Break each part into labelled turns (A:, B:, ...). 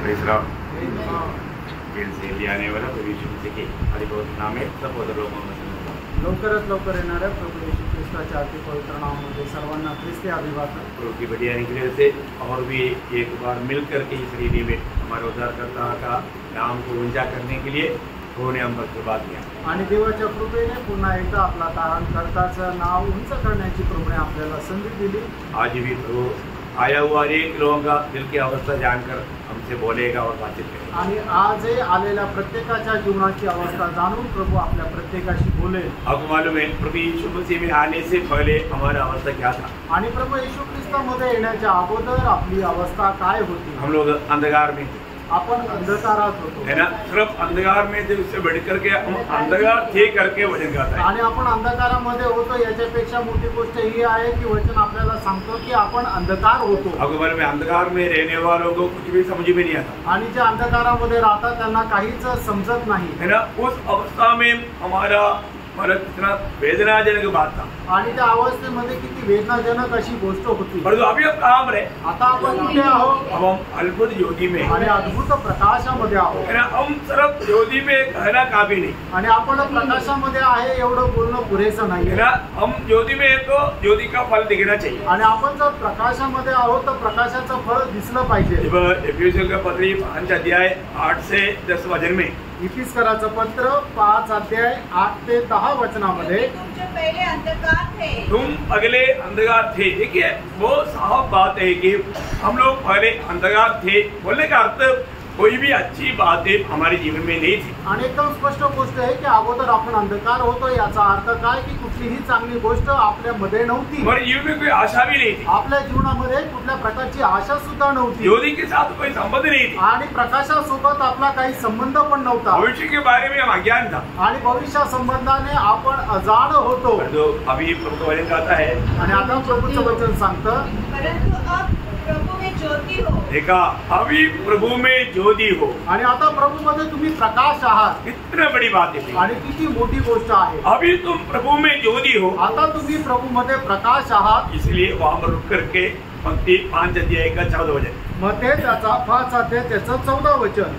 A: Gel से ले आने वाला प्रभु यीशु मसीह के अधिपति नाम में सहोदर लोगों में
B: लवकरच लवकर येणाऱ्या प्रभू येशू ख्रिस्ताच्या अति पवित्र नामामध्ये सर्वांना ख्रिस्ती अभिवादन।
A: प्रभु की बड़ी अनुग्रह से और भी एक बार मिल करके इस रीति में हमारे उद्धारकर्ता का नाम को ऊंचा करने के लिए उन्होंने हम पर कृपा किया
B: आणि देवाच्या कृपेने पुन्हा एकदा आपला तारणकर्ताचं नाव उंच करण्याची प्रभूने आपल्याला संधी दिली।
A: आज भी प्रभु आया हुआ अनेक लोगों का दिल की अवस्था जानकर हमसे बोलेगा और बातचीत करेगा।
B: आणि आजही आलेल्या प्रत्येकाच्या जीवनाची अवस्था जाणून प्रभू आपल्या प्रत्येकाशी बोलेल।
A: आपको मालूम है प्रभु यीशु मसीह में आने से पहले हमारा अवस्था क्या था?
B: आणि प्रभू येशू ख्रिस्तामध्ये येण्याच्या अगोदर आपली अवस्था काय होती?
A: हम लोग अंधकार में थे,
B: आपण अंधकारात होतो
A: है ना। सिर्फ अंधकार में थे, उससे बढ़ करके हम अंधकार थे करके वचन कहता है।
B: आणि आपण अंधकारामध्ये होतो याच्यापेक्षा मोठी गोष्ट ही आहे की वचन आपल्याला सांगतो की आपण अंधकार होतो।
A: आपको मालूम है अंधकार में रहने वालों को कुछ भी समझ में नहीं आता,
B: आणि जे अंधकारामध्ये राहतात त्यांना काहीच समजत नाही,
A: है ना। उस अवस्था में हमारा कितना वेदनाजनक बात था
B: आणि त्या अवस्थेमध्ये किती वेदनाजनक अशी गोष्ट होती।
A: परंतु अभी हम कहाँ पर है?
B: आता आपण कुठे आहोत?
A: अब हम अद्भुत ज्योति में,
B: आणि अद्भुत प्रकाशामध्ये आहोत,
A: है ना। हम सिर्फ ज्योति में कहना काफी नहीं,
B: आणि आपण प्रकाशामध्ये आहे एवढं बोलणं पुरेसं नाही,
A: है ना। हम ज्योति में है तो ज्योति का फल दिखना चाहिए,
B: आणि आपण जर प्रकाशामध्ये आहोत तर प्रकाशाचं फळ दिसलं पाहिजे।
A: एफिसियों का पत्र 5 अध्याय 8 से 10 वचन में,
B: इफिसकराचं पत्र 5 अध्याय 8 ते 10 वचनामध्ये,
C: पहले अंधकार थे,
A: तुम अगले अंधकार थे। देखिए वो साफ बात है कि हम लोग पहले अंधकार थे, बोलने का अर्थ कोई भी अच्छी बातें हमारे जीवन में नहीं थी।
B: आणि एकदम स्पष्ट गोष्ट आहे की अगोदर आपण अंधकार होतो, याचा अर्थ काय की कुठलीही चांगली गोष्ट आपल्यामध्ये नव्हती,
A: हमारे जीवन में कोई आशा भी नहीं थी,
B: आपल्या जीवनामध्ये कुठल्या प्रकारची आशा सुद्धा नव्हती,
A: ज्योति के साथ कोई संबंध नहीं थी,
B: आणि प्रकाशासोबत आपला काही संबंध पण नव्हता,
A: भविष्य के बारे में हम अज्ञान था,
B: आणि भविष्या संबंधाने आपण अजाण होतो।
A: तो अभी प्रभु वचन कहता है,
B: आणि आता प्रभूचं वचन सांगतं,
C: परंतु अब प्रभु में ज्योति हो।
A: देखा अभी प्रभु में ज्योति हो,
B: आणि आता प्रभू मध्ये तुम्ही प्रकाश आहात,
A: कितना बड़ी बात है।
B: आणि किती मोठी गोष्ट आहे।
A: अभी तुम प्रभु में ज्योति हो,
B: आता तुम्ही प्रभू मध्ये प्रकाश आहात,
A: इसलिए वहां पर रुक करके पंक्ति 5 अध्याय का 14 वचन,
B: मग ते त्याचा 5 अध्याय त्याचं 14 वचन,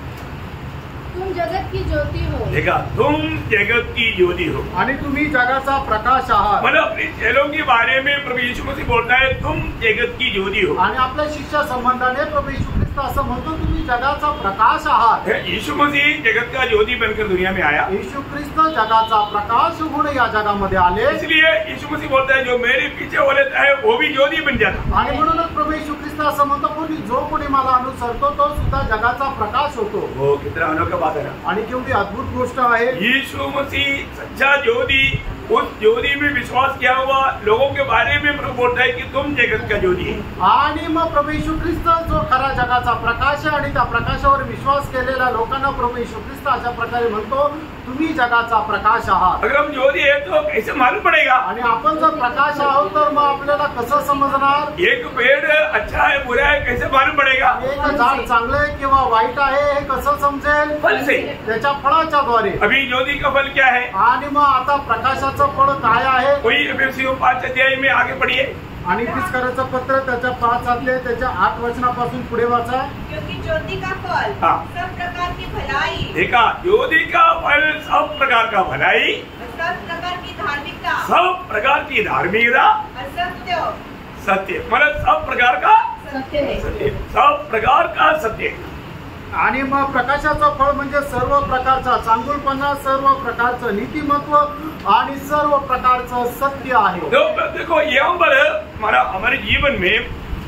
C: तुम जगत की ज्योति हो।
A: देखा तुम जगत की ज्योति हो,
B: आणि तुम्ही जगाचा प्रकाश आहात।
A: मतलब अपने चेलों के बारे में प्रभु यीशु मसीह बोलता है तुम जगत की ज्योति हो।
B: आणि आपल्या शिष्या संबंधाने प्रभू येशू ख्रिस्त असं म्हणतो तुम्ही जगाचा प्रकाश आहात।
A: यीशु मसीह जगत का ज्योति बनकर दुनिया में आया,
B: येशू ख्रिस्त जगाचा प्रकाश होऊन या जगामध्ये आले,
A: इसलिए यीशु मसीह बोलता है जो मेरे पीछे वो लेता है वो भी ज्योति बन जाता।
B: आणि म्हणूनच प्रभू येशू ख्रिस्त असं म्हणतो जो कोणी मला अनुसरतो तो सुद्धा जगाचा प्रकाश होतो।
A: वो कितना अनोखा बात है ना।
B: आणि केवढी अद्भुत गोष्ट आहे।
A: यीशु मसीह सच्चा ज्योति, उस ज्योति में विश्वास किया हुआ लोगों के बारे में प्रभु बोलता है कि तुम जगत का ज्योति है।
B: आणि मग प्रभू येशू ख्रिस्त जो खरा जगाचा प्रकाश आहे आणि त्या प्रकाशावर विश्वास केलेल्या लोकांना प्रभू येशू ख्रिस्त अशा प्रकारे म्हणतो तुम्ही जगाचा प्रकाश आहात।
A: अगर हम ज्योति है तो कैसे मालूम पड़ेगा?
B: आणि आपण जर प्रकाश आहोत तर मग आपल्याला कसं समजणार?
A: एक पेड़ अच्छा है बुरा है कैसे मालूम पड़ेगा?
B: एक झाड चांगलं आहे किंवा वाईट आहे हे कसं समजेल?
A: फल से।
B: त्याच्या फळाच्या द्वारे।
A: अभी ज्योति का फल क्या है?
B: आणि मग आता प्रकाशाचं फळ काय आहे?
A: कोई एफिसियों 5 अध्याय में आगे पढ़िए,
B: आणि इफिसकराचं पत्र त्याच्या 5 अध्याय त्याच्या 8 वचनापासून पुढे वाचा।
C: क्योंकि ज्योति का फल सब प्रकार की भलाई,
A: देखा ज्योति का फल सब प्रकार का भलाई,
C: सब प्रकार की धार्मिकता,
A: सब प्रकार की धार्मिकता,
C: असत्य
A: सत्य, मतलब सब प्रकार का
C: सत्य है,
A: सत्य, सब प्रकार का सत्य।
B: आणि मग प्रकाशाचं फळ म्हणजे सर्व प्रकारचा चांगुलपणा, सर्व प्रकारचं नीतिमत्व आणि सर्व प्रकारचं सत्य आहे।
A: देखो यहाँ पर हमारे जीवन में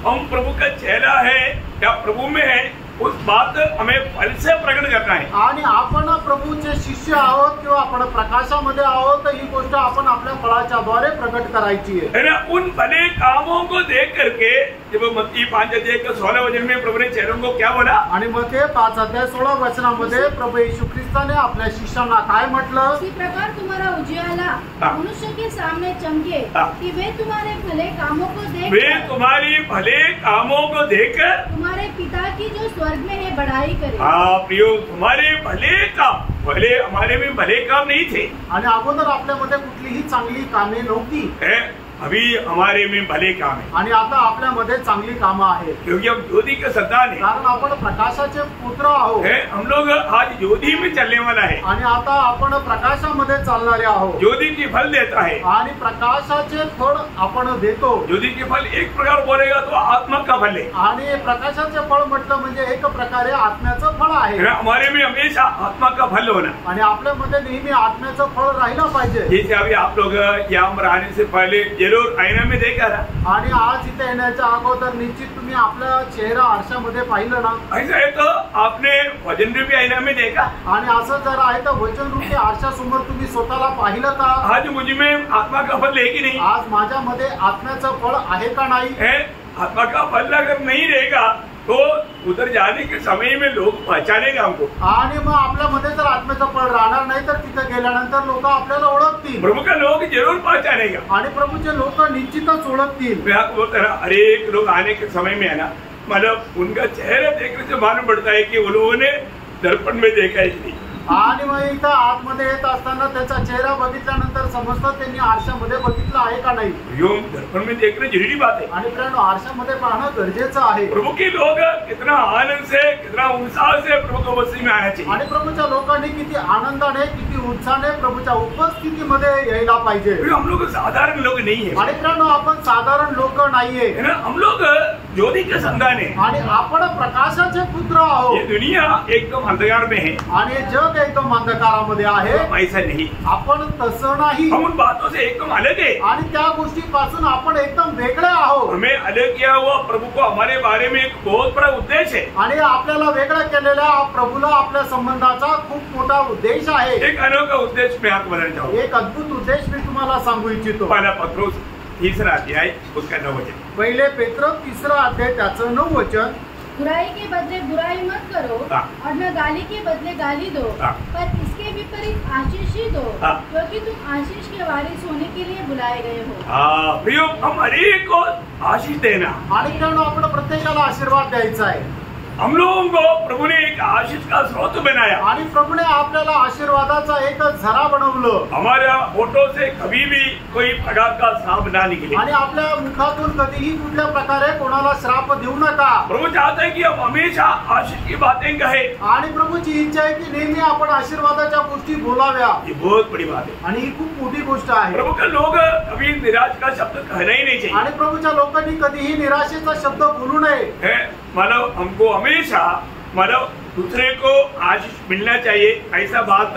A: हम प्रभु का चेला है या प्रभु में है, उस बात हमें फल से प्रकट करना है।
B: आणि आपण प्रभूचे शिष्य आहोत किंवा आपण प्रकाशामध्ये आहोत ही गोष्ट आपण आपल्या फळाच्या द्वारे प्रकट करायची आहे
A: ना। उन भले कामों को देख करके जब मत्ती 5 अध्याय का 16 वचन में प्रभु ने चेलों को क्या बोला?
B: आणि मग ते 5 अध्याय 16 वचनामध्ये प्रभू येशू ख्रिस्ताने आपल्या शिष्यांना काय म्हटलं?
D: इसी प्रकार तुम्हारा उजियाला मनुष्य के सामने चमके कि वे तुम्हारे भले कामों को देखकर
B: तुम्हारे
D: पिता की जो स्वर्ग में है बढ़ाई करे।
A: प्रियो तुम्हारे भले काम, भले हमारे में भले काम नहीं थे,
B: आणि अगोदर आपल्यामध्ये कुठलीही चांगली कामे नव्हती,
A: अभी हमारे में भले काम है,
B: आणि आता आपल्यामध्ये चांगली कामं आहेत,
A: क्योंकि हम ज्योति के संतान है।
B: कारण आपण प्रकाशाचे पुत्र आहोत
A: हम लोग आज ज्योति में चलने वाला है।
B: आणि आता आपण प्रकाशामध्ये चालणारे आहोत।
A: ज्योति की फल देता है,
B: आणि प्रकाशाचे फळ आपण देतो।
A: ज्योति के फल एक प्रकार बोलेगा तो आत्मा का फल है,
B: आणि प्रकाशाचे फळ म्हटलं म्हणजे एक प्रकारे आत्म्याचं फळ आहे।
A: हमारे में हमेशा आत्मा का फल होना।
B: आणि आपल्यामध्ये नेहमी आत्म्याचं फळ राहिलं पाहिजे।
A: जैसे अभी आप लोग यहाँ आने से पहले जरूर आईना में देखा ना,
B: आणि आज इथे येण्याच्या अगोदर निश्चित तुम्ही आपला चेहरा आरशामध्ये पाहिलं ना।
A: ऐसा है तो आपने वजन रूपी आईना में देखा,
B: आणि असं जर आहे तर वचन रूपी आरशासमोर तुम्ही स्वतःला पाहिलं का?
A: आज मुझ में आत्मा का फल है कि नहीं?
B: आज माझ्यामध्ये आत्म्याचं फळ आहे का नाही?
A: आत्मा का फल अगर नहीं रहेगा तो उधर जाने के समय में लोग पहचानेगा हमको।
B: आणि मग आपल्यामध्ये जर आत्म्याचं फळ राहणार नाही तर तिथे गेल्यानंतर लोक आपल्याला ओळखतील।
A: प्रभु का लोग जरूर पहचानेगा,
B: आणि प्रभूचे लोक निश्चितच ओळखतील।
A: मैं आपको बोलता रहा, हर एक लोग आने के समय में है ना, मतलब उनका चेहरा देखने से मालूम पड़ता है कि उन लोगों ने दर्पण में देखा ही नहीं।
B: आणि मग इथं आतमध्ये येत असताना त्याचा चेहरा बघितल्यानंतर समजतं त्यांनी आरशामध्ये बघितलं आहे का नाही।
A: दर्पण में देखना जरूरी बात है।
B: आणि फ्रेंड आरशामध्ये पाहणं गरजेचं आहे।
A: प्रभु के लोग कितना आनंद से, कितना उत्साह से प्रभु को मसीह में आना चाहिए।
B: आणि प्रभूच्या लोकांनी किती आनंदाने, किती उत्साहाने प्रभूच्या उपस्थितीमध्ये यायला पाहिजे।
A: हम लोग साधारण लोग नहीं है।
B: आणि फ्रेंड आपण साधारण लोक नाहीये,
A: है ना, हम लोग ज्योति के संतान है।
B: आणि आपण प्रकाशाचे पुत्र आहोत।
A: ये दुनिया एकदम अंधकार में है
B: आणि जग एकदम अंधकारामध्ये आहे।
A: ऐसा नहीं,
B: आपण तसं नाही।
A: हम उन बातों से एकदम अलग है।
B: आणि त्या गोष्टीपासून आपण एकदम वेगळे आहोत।
A: हमें अलग किया हुआ प्रभु को हमारे बारे में एक बहुत बड़ा उद्देश्य है।
B: आणि आपल्याला वेगळं केलेल्या प्रभूला आपल्या संबंधाचा खूप मोठा उद्देश आहे।
A: एक अनोखा उद्देश्य मैं आपको बताना चाहूँगा।
B: एक अद्भुत उद्देश मी तुम्हाला सांगू इच्छितो।
A: पहला पत्रोस 3 अध्याय उसका 9 वचन।
B: पहिले पेत्र 3 अध्याय त्याचं 9 वचन।
D: बुराई के बदले बुराई मत करो और न गाली के बदले गाली दो, पर इसके विपरीत आशीष ही दो, क्योंकि तुम आशीष के वारिस होने के लिए बुलाए गए हो।
A: प्रियो, हम हर एक को आशीष देना।
B: आणि कारण आपण प्रत्येकाला आशीर्वाद द्यायचा आहे।
A: हम लोगों को प्रभु ने एक आशीष का स्रोत बनाया।
B: आणि प्रभूने आपल्याला आशीर्वादाचा एक झरा बनवलं।
A: हमारा होठों से कभी भी कोई प्रकार का श्राप ना निकले।
B: आणि आपल्या मुखातून कधीही कुठल्या प्रकारे कोणाला श्राप देऊ नका।
A: प्रभु चाहता है कि हम हमेशा आशीष की बातें कहें।
B: आणि प्रभूची इच्छा आहे की नेहमी आपण आशीर्वादाच्या गोष्टी बोलाव्या।
A: ये बहुत बड़ी बात है
B: आणि ही खूप मोठी गोष्ट आहे।
A: प्रभु के लोग कभी निराश का शब्द कहना ही नहीं चाहिए।
B: आणि प्रभूच्या लोकांनी कधीही निराशेचा शब्द बोलू नये।
A: मतलब हमको हमेशा मतलब दूसरे को आशीष मिलना चाहिए, ऐसा बात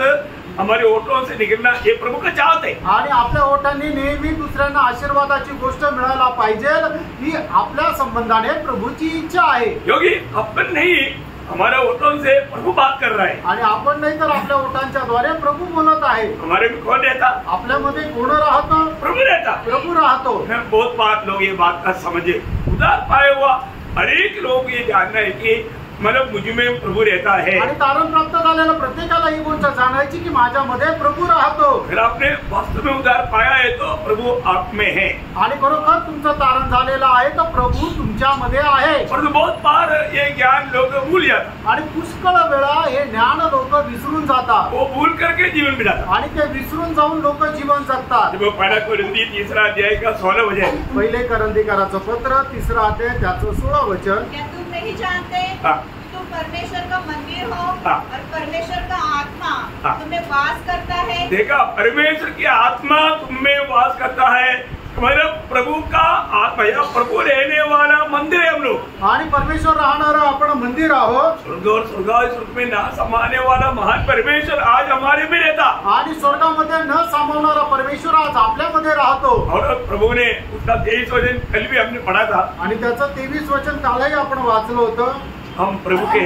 A: हमारे ओठों से निकलना ये प्रभु का चाहत है।
B: आणि आपल्या ओठांनी नेहमी दुसऱ्यांना आशीर्वादाची गोष्ट मिळायला पाहिजे, ही आपल्या संबंधाने प्रभूची इच्छा आहे।
A: क्योंकि अपन नहीं, हमारे ओठों से प्रभु बात कर रहा है।
B: आणि आपण नाही तर आपल्या ओठांच्या द्वारे प्रभु बोलत आहे।
A: हमारे में कौन रहता?
B: आपल्यामध्ये कोण राहतो?
A: प्रभु रहता।
B: प्रभु राहतो।
A: बहुत बात लोग ये बात का समझे, उदार पाए हुआ हर एक लोग ये जानना है कि मतलब मुझ में प्रभु रहता है।
B: आणि तारण प्राप्त झालेल्या प्रत्येकाला ही गोष्ट जाणायची की माझ्यामध्ये प्रभु राहतो।
A: अगर आपने वास्तव में उद्धार पाया है तो प्रभु आप में है।
B: आणि खरोखर तुमचं तारण झालेलं आहे तर प्रभु तुमच्यामध्ये आहे।
A: परंतु बहुत बार ये ज्ञान लोग भूल जाता।
B: आणि पुष्कळ वेळा हे ज्ञान लोक विसरून जातात।
A: वो भूल करके जीवन बिताता।
B: आणि ते विसरून जाऊन लोक जीवन जगतात।
A: वो पहला कोरिन्थी 3 अध्याय का 16 वचन।
B: पहिले करंदीकराचं पत्र 3 अध्याय त्याचं 16 वचन।
C: क्या तुम नहीं जानते तुम परमेश्वर का मंदिर हो और परमेश्वर का आत्मा तुम्हें वास करता है।
A: देखा, परमेश्वर की आत्मा तुम में वास करता है। मतलब प्रभु का आत्मा या प्रभु रहने वाला मंदिर है हम लोग।
B: आणि परमेश्वर राहणारं आपण मंदिर आहोत।
A: स्वर्ग और स्वर्ग में ना समाने वाला महान परमेश्वर आज हमारे में रहता।
B: आणि स्वर्गामध्ये न सामावणारा परमेश्वर आज आपल्यामध्ये राहतो।
A: और प्रभु ने उसका 23 वचन कल भी हमने पढ़ा था।
B: आणि त्याचं 23 वचन कालही आपण वाचलं होतं।
A: हम प्रभु के,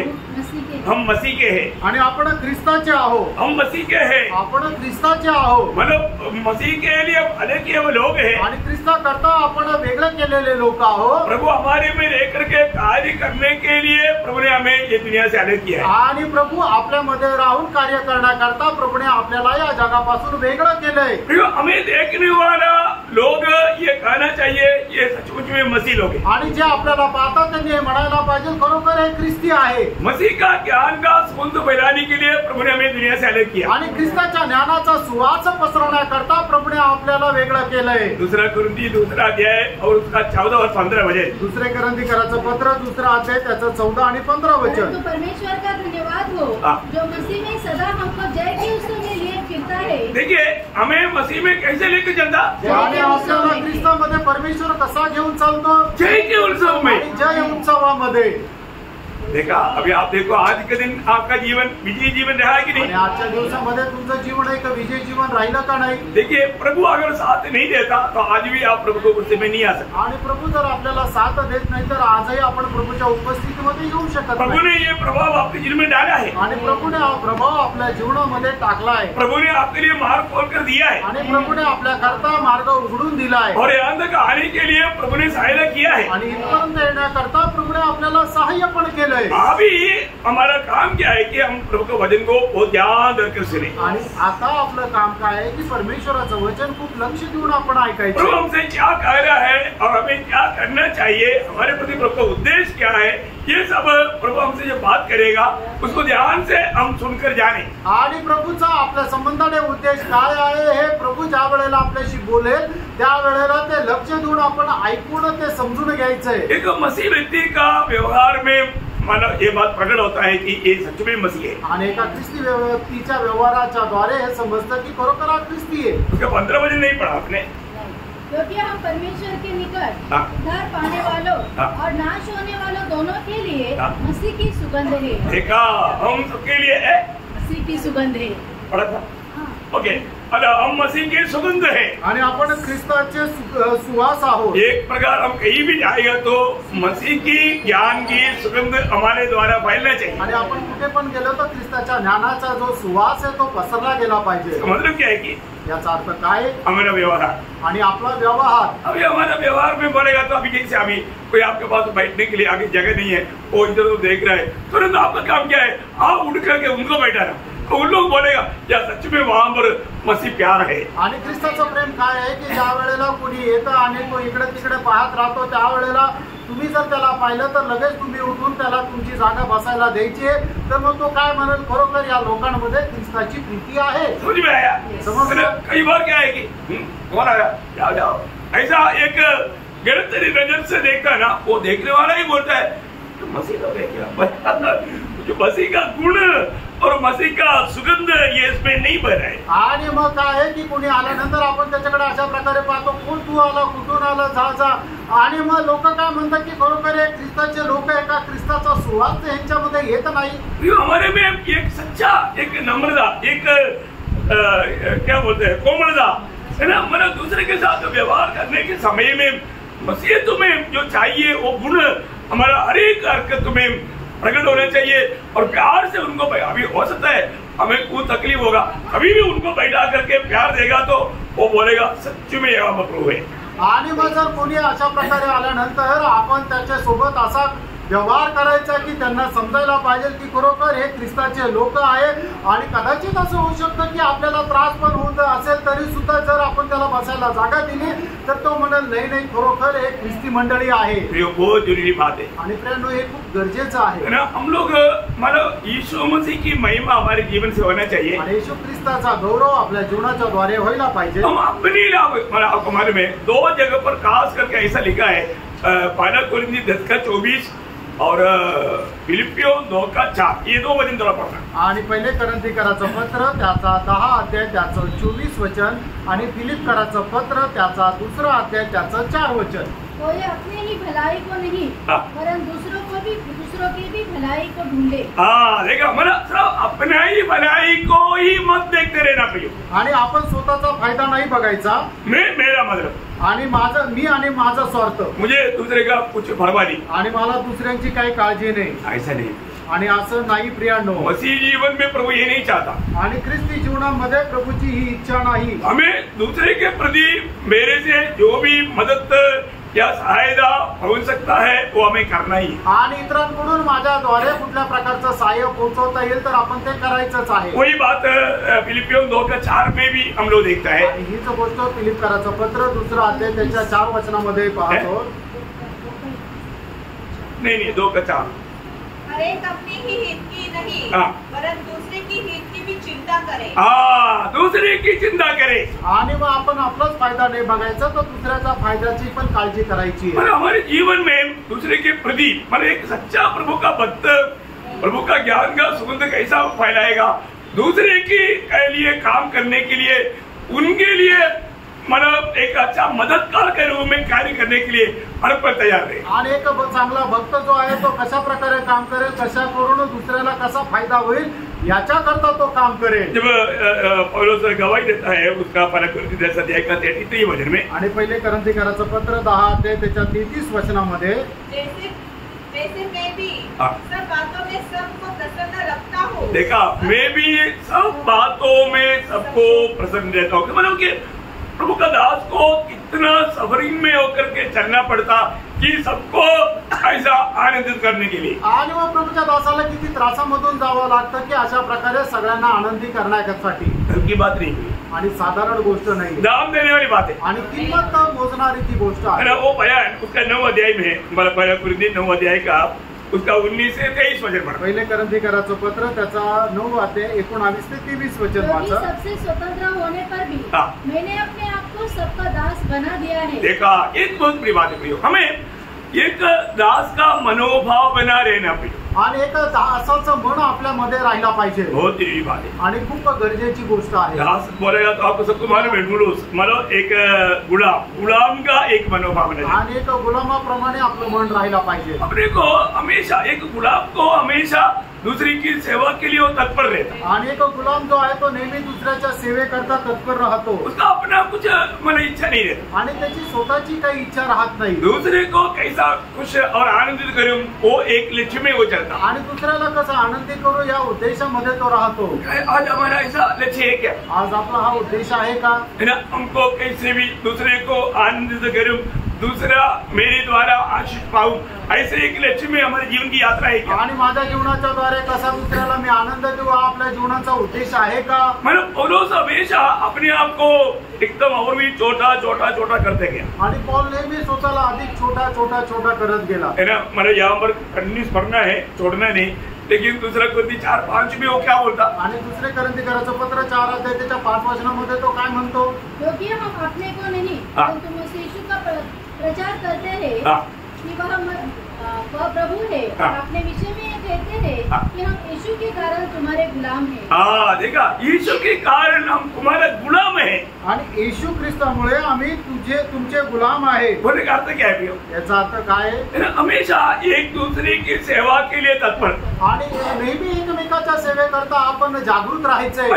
A: हम मसीह के हैं।
B: आणि आपण ख्रिस्ताचे आहोत।
A: हम मसीह के हैं।
B: आपण ख्रिस्ताचे आहोत।
A: मतलब मसीह के लिए अलग किए हुए लोग हैं।
B: आणि ख्रिस्ता करता आपण वेगळे केलेले लोक आहोत।
A: प्रभु हमारे में रह करके कार्य करने के लिए प्रभु ने हमें ये दुनिया से अलग किया है।
B: आणि प्रभु आपल्यामध्ये राहून कार्य करण्याकरता प्रभूने आपल्याला या जगापासून वेगळं केलंय।
A: हमें देखने वाला लोग ये कहना चाहिए ये सचमुच में मसीह लोग हैं।
B: आणि जे आपल्याला पाहतात त्यांनी हे म्हणायला पाहिजे खरोखर हे ख्रिस्ती आहे।
A: मसीह का ज्ञान का सुगंध फैलाने के लिए प्रभु ने हमें दुनिया से अलग किया
B: आणि ख्रिस्ताच्या ज्ञानाचा सुवास पसरवण्याकरता प्रभूने आपल्याला वेगळं केलंय।
A: दूसरा कुरिन्थी 2 अध्याय और उसका 14 और 15 वचन।
B: दुसरे करंथीकराचं पत्र 2 अध्याय त्याचं 14 आणि 15 वचन।
D: तो परमेश्वर का धन्यवाद हो जो मसीह में सदा हमको जय के उत्सव में लिए फिरता है।
A: देखिए हमें मसीह में कैसे लेकर चलता,
B: आणि आपल्याला ख्रिस्तामध्ये परमेश्वर कसा घेऊन चालतो,
A: जय के उत्सव में,
B: जय उत्सवामध्ये।
A: देखा अभी आप देखो आज के दिन आपका जीवन विजयी जीवन रहा है कि नहीं?
B: आजच्या दिवसामध्ये तुमचं जीवन एक विजयी जीवन राहिलं का नाही?
A: देखिए प्रभु अगर साथ नहीं देता तो आज भी आप प्रभु को कुर्सी में नहीं आ सकते।
B: आणि प्रभु जर आपल्याला साथ देत नाही तर आजही आपण प्रभूच्या उपस्थितीमध्ये येऊ शकत
A: प्रभु
B: नाही।
A: ने ये प्रभाव आपके जीवन में डाला है
B: आणि प्रभूने हा प्रभाव आपल्या जीवनामध्ये टाकला आहे।
A: प्रभु ने आपके लिए मार्ग खोल कर दिया है
B: आणि प्रभूने आपल्या करता मार्ग उघडून दिला आहे।
A: और यहाँ तक आने के लिए प्रभु ने सहायता किया है।
B: आणि इथपर्यंत येण्याकरता प्रभूने आपल्याला सहाय्य पण केलंय।
A: अभी हमारा काम क्या है कि हम प्रभु के वचन को बहुत ध्यान देकर सुने।
B: आणि आता आपलं काम काय आहे की परमेश्वराचं वचन खूप लक्ष देऊन आपण ऐकायचं।
A: प्रभु हमसे क्या कह रहा है और हमें क्या करना चाहिए, हमारे प्रति प्रभु का उद्देश्य क्या है, ये सब प्रभु हमसे जो बात करेगा उसको ध्यान से हम सुनकर जाने।
B: आणि प्रभूचा आपल्या संबंधाने उद्देश काय आहे हे प्रभू ज्या वेळेला आपल्याशी बोलेल त्या वेळेला ते लक्ष देऊन आपण ऐकून ते समजून घ्यायचंय।
A: एक मसीह व्यक्ति का व्यवहार में मानो ये बात प्रकट होता है कि ये सच में मसीह है।
B: आणि एका ख्रिस्ती व्यक्तीच्या व्यवहाराच्या द्वारे हे समजतं की खरोखर हा ख्रिस्ती आहे।
A: उसके 15 वचन नहीं पढ़ा आपने?
D: क्योंकि हम परमेश्वर के निकट उद्धार पाने वालों और नाश होने वालों दोनों के लिए मसीह की सुगंध है।
A: देखा हम सबके लिए है
D: मसीह की सुगंध है।
A: पढ़ा था? ओके, हम मसीह की सुगंध है
B: आणि आपण ख्रिस्ताचे सुवास आहोत।
A: एक प्रकार हम कहीं भी जाएगा तो मसीह की ज्ञान की सुगंध हमारे द्वारा फैलना चाहिए।
B: आणि आपण कुठे पण गेलो तर ख्रिस्ताच्या ज्ञानाचा जो सुवास आहे तो पसरला गेला पाहिजे।
A: मतलब क्या है कि
B: याचा अर्थ काय?
A: हमारा व्यवहार
B: आणि आपला व्यवहार।
A: अभी हमारा व्यवहार में बोलेगा तो अभी जैसे अभी कोई आपके पास बैठने के लिए आगे जगह नहीं है, वो इधर उधर देख रहा है, तुरंत आपका काम क्या है, आप उठ करके उनको बैठाना। तो उन लोग बोलेगा या सच में वहां पर मसीह प्यार है।
B: आणि ख्रिस्ताचं प्रेम काय आहे की ज्या वेळेला कोणी येतं आणि तो इकडे तिकडे पाहत राहतो त्या वेळेला तुम्ही जर त्याला पाहिलं तर लगेच तुम्ही उठून त्याला तुमची जागा बसायला द्यायची आहे। तर मग तो काय म्हणेल, खरोखर या लोकांमध्ये ख्रिस्ताची प्रीती आहे।
A: समझ में आया? कई बार क्या है कि कौन आया, जाओ जाओ, ऐसा एक गलत नजर से देखता है ना, वो देखने वाला ही बोलता है तो मसीह तो क्या जो मसीह का गुण और मसीह का सुगंध ये इसमें नहीं भरा है।
B: आणि मग काय आहे की कोणी आल्यानंतर आपण त्याच्याकडे अशा प्रकारे पाहतो, कोण तू आला, कुठून आला, जा जा। आणि मग लोक काय म्हणतात की खरोखर हे ख्रिस्ताचे लोक आहे का, ख्रिस्ताचा सुवास यांच्यामध्ये येत नाही।
A: हमारे में एक सच्चा, एक नम्रता, एक क्या बोलते हैं कोमलता है ना, मतलब दूसरे के साथ व्यवहार करने के समय में मसीह तुम्हें जो चाहिए वो गुण हमारा हर एक हरकत तुम्हें प्रकट होना चाहिए। और प्यार से उनको, अभी हो सकता है हमें कोई तकलीफ होगा, अभी भी उनको बैठा करके प्यार देगा तो वो बोलेगा सच में यह प्रभु है।
B: आणि मग जर कोणी अशा प्रकारे आल्यानंतर आपण त्याच्या सोबत असा व्यवहार करायचा की त्यांना समजायला पाहिजे की खरोखर हे ख्रिस्ताचे लोक आहे। आणि कदाचित असं होऊ शकतं की आपल्याला त्रास पण होत असेल तरी सुद्धा जर आपण त्याला बसायला जागा दिली तर तो म्हणेल नाही नाही खरोखर हे ख्रिस्ती मंडळी आहे।
A: बहुत जरूरी बात है।
B: आणि प्रेरणो हे खूप गरजेचं आहे
A: ना, हम लोग मतलब यीशु मसीह की महिमा हमारे जीवन से होना चाहिए।
B: आणि येशू ख्रिस्ताचा गौरव आपल्या जीवनाच्या द्वारे व्हायला पाहिजे।
A: हम अपनी आपको मालूम है 2 जगह पर खास करके ऐसा लिखा है, पहला कुरिन्थी 10:24 और फिलिपियो 2:4, ये 2 वचन थोड़ा पढ़ना।
B: आणि पहिले करंथीकराचं पत्र त्याचा 10 अध्याय त्याचं 24 वचन आणि फिलिपकराचं पत्र त्याचा 2 अध्याय त्याचं 4 वचन।
D: कोई अपने ही भलाई को नहीं वरन दूसरों की भी भलाई को ढूंढे।
A: देखा मतलब अपना ही भलाई को ही मत देखते रहना प्रियो।
B: आणि आपण स्वतःचा फायदा नाही बघायचा,
A: मेरा मतलब
B: आणि मी आणि माझा स्वार्थ,
A: मुझे दूसरे का कुछ परवाह नहीं,
B: आणि मला दुसऱ्यांची काही काळजी नाही,
A: ऐसा नहीं।
B: आणि असं नाही प्रियांनो।
A: मसीह जीवन में प्रभु ये नहीं चाहता।
B: आणि ख्रिस्ती जीवनामध्ये प्रभूची ही इच्छा नाही।
A: हमें दूसरे के प्रति मेरे से जो भी मदद क्या सहायता होऊ सकता है वो हमें करना ही है।
B: आणि इतरांकडून माझ्याद्वारे कुठल्या प्रकारचं सहाय्य पोहोचवता येईल तर आपण ते करायचंच आहे.
A: वही बात फिलिपियों 2:4 में भी हम लोग देखता है.
B: आणि हीच गोष्ट फिलिपकराचं पत्र 2 अध्याय त्याच्या 4 वचनामध्ये पाहतो.
A: नहीं 2:4.
C: हर एक अपनी ही हित की नहीं परंतु दूसरे की हित की भी चिंता करे.
A: दूसरे की चिंता करे.
B: आणि मग आपण आपलाच फायदा नाही बघायचा तर दुसऱ्याचा फायद्याची पण काळजी करायची है.
A: हमारे जीवन में दूसरे के प्रति एक सच्चा प्रभु का भक्त प्रभु का ज्ञान का सुगंध कैसा फैलाएगा, दूसरे के लिए काम करने के लिए उनके लिए एक अच्छा मददगार के रूप में कार्य करने के लिए हर पर तैयार रहे.
B: आणि एक चांगला भक्त जो आहे तो कशा प्रकारे काम करेल, कशा करून दुसऱ्याला कसा फायदा होईल याच्या करता तो काम करेल.
A: जब पौलुस गवाही देता है उसका 1 कोरिन्थियों अध्याय का 33 वचन में,
B: आणि पहिले कोरिन्थीकराचं पत्र 10 अध्याय त्याच्या 33 वचनामध्ये
C: वैसे मैं भी सब बातों में सबको प्रसन्न रखता हूँ.
A: देखा, मैं भी सब बातों में सबको प्रसन्न रहता हूँ. मतलब कि प्रभु का दास को कितना सफरिंग में होकर के चलना पड़ता कि सबको ऐसा आनंदित करने के लिए.
B: आणि मग प्रभूच्या दासाला किती त्रासामधून जावं लागतं की अशा प्रकारे सगळ्यांना आनंदी करण्यासाठी.
A: हलकी बात नाही
B: आणि साधारण गोष्ट नाही,
A: दाम देने वाली बात है.
B: आणि किंमत मोजणारी ती गोष्ट आहे.
A: वो बयान उसका 9 अध्याय में 1 कोरिन्थियों 9 अध्याय का उसका 19 से 23 वचन पढ़ा.
B: पहिले कोरिन्थीकराचं पत्र त्याचा 9 अध्याय 19 से 23 वचन वाचा.
D: सबसे स्वतंत्र होने पर भी मैंने अपने आप को सबका दास बना दिया है.
A: देखा, एक बहुत बड़ी बात है. हमें एक दास का मनोभाव बना रहना चाहिए.
B: आणि एक दासाचं मन आपल्यामध्ये राहिला पाहिजे.
A: बहुत ही बात है
B: आणि खूप गरजेची गोष्ट आहे.
A: दास बोलेगा तो आपको सबको मालूम है. मतलब एक गुलाम का एक मनोभाव है.
B: आणि एक गुलामाप्रमाणे आपलं मन राहिला पाहिजे.
A: अपने को हमेशा एक गुलाम को हमेशा दूसरी की सेवा के लिए वो तत्पर रहता.
B: आणि एक गुलाम जो आहे तो नेहमी दुसऱ्याच्या सेवेकरता तत्पर राहतो.
A: उसका अपना कुछ मन इच्छा नहीं रहता.
B: आणि त्याची स्वतःची काही इच्छा राहत नाही.
A: दूसरे को कैसा खुश और आनंदित करूं वो एक लक्ष्य में वो चलता.
B: आणि दुसऱ्याला कसं आनंदी करू या उद्देशामध्ये तो राहतो.
A: आज हमारा ऐसा लक्ष्य है क्या?
B: आज आपला हा उद्देश आहे का?
A: है ना, हमको कैसे भी दूसरे को आनंदित करूं, दूसरा मेरे द्वारा आशीष पाऊं, ऐसे एक लक्ष्य में हमारे जीवन की यात्रा है क्या?
B: आणि माझ्या जीवनाच्या द्वारे कसा दुसऱ्याला मी आनंद देऊ हा आपल्या जीवनाचा उद्देश आहे का?
A: मतलब पौलुस हमेशा अपने आप को एकदम और भी छोटा करते गया.
B: आणि पौल नेहमी स्वतःला अधिक छोटा करत गेला.
A: है ना, मतलब यहाँ पर कंटिन्यूस पढ़ना है, छोड़ना नहीं. लेकिन दूसरा कोरिन्थी 4:5 में वो क्या बोलता?
B: आणि दुसरे कोरिन्थीकराचं पत्र 4 अध्याय त्याच्या 5 वचनामध्ये तो काय म्हणतो?
D: क्योंकि हम अपने को नहीं परंतु मसीह यीशु का प्रचार करते हैं कि वह प्रभु है. अपने विषय में ये कहते हैं कि हम यीशु के कारण तुम्हारे गुलाम हैं.
A: देखा, यीशु के कारण हम तुम्हारे गुलाम हैं.
B: आणि येशू ख्रिस्तामुळे आम्ही तुमचे गुलाम आहे.
A: बोलने का अर्थ क्या है?
B: याचा अर्थ काय आहे?
A: हमेशा एक दूसरे की सेवा के लिए तत्पर.
B: आणि नेहमी एकमेकाच्या सेवेकरता आपण जागृत राहायचंय.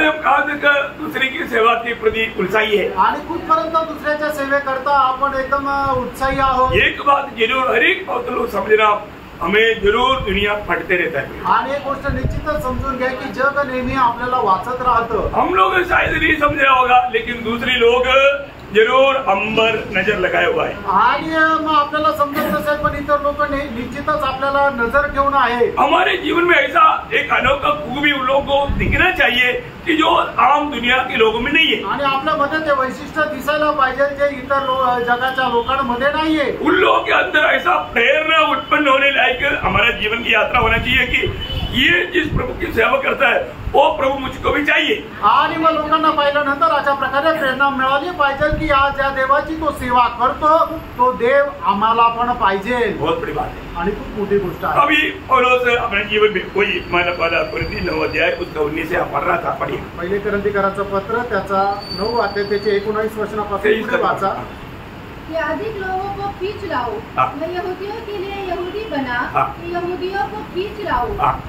A: दूसरे की सेवा के प्रति उत्साही है.
B: आणि कुठपर्यंत दुसऱ्याच्या सेवेकरता आपण एकदम उत्साही आहोत.
A: एक बात जरूर हर एक लोग समझना, हमें जरूर दुनिया फटते रहता है.
B: आणि एक गोष्ट निश्चितच समजून घ्या की जग नेहमी आपल्याला वाचत राहतं.
A: हम लोग शायद नहीं समझा होगा, लेकिन दूसरे लोग जरूर हम पर नजर लगाए हुआ है.
B: आणि मग आपल्याला समजत नसेल पण इतर लोक निश्चितच आपल्याला नजर ठेवून आहे.
A: हमारे जीवन में ऐसा एक अनोखा खूबी उन लोगों को दिखना चाहिए कि जो आम दुनिया के लोगों में नहीं है.
B: आणि आपल्यामध्ये ते वैशिष्ट्य दिसायला पाहिजे जे इतर जगाच्या लोकांमध्ये नाहीये.
A: उन लोगों के अंदर ऐसा प्रेरणा उत्पन्न होने लायक हमारा जीवन की यात्रा होना चाहिए कि ये जिस प्रभु की सेवा करता है वो प्रभु मुझको भी चाहिए.
B: आणि मग लोकांना पाहिल्यानंतर अशा प्रकारे प्रेरणा मिळाली पाहिजे की आज ज्या देवाची तो सेवा करतो तो देव आम्हाला पण पाहिजे.
A: बहुत बड़ी बात है
B: आणि खूप मोठी गोष्ट आहे.
A: अभी पौलुस अपने जीवन में कोई माना 1 कोरिन्थी 9 अध्याय उसका 19 से पढ़ रहा था. पढ़िए
B: पहिले कोरिन्थीकराचं पत्र त्याचा 9 अध्याय त्याचे 19 वचनापासून पुढे वाचा.
D: कि अधिक लोगों को खींच लाओ. मैं यहूदियों के लिए यहूदी बना कि यहूदियों को खींच लाओ.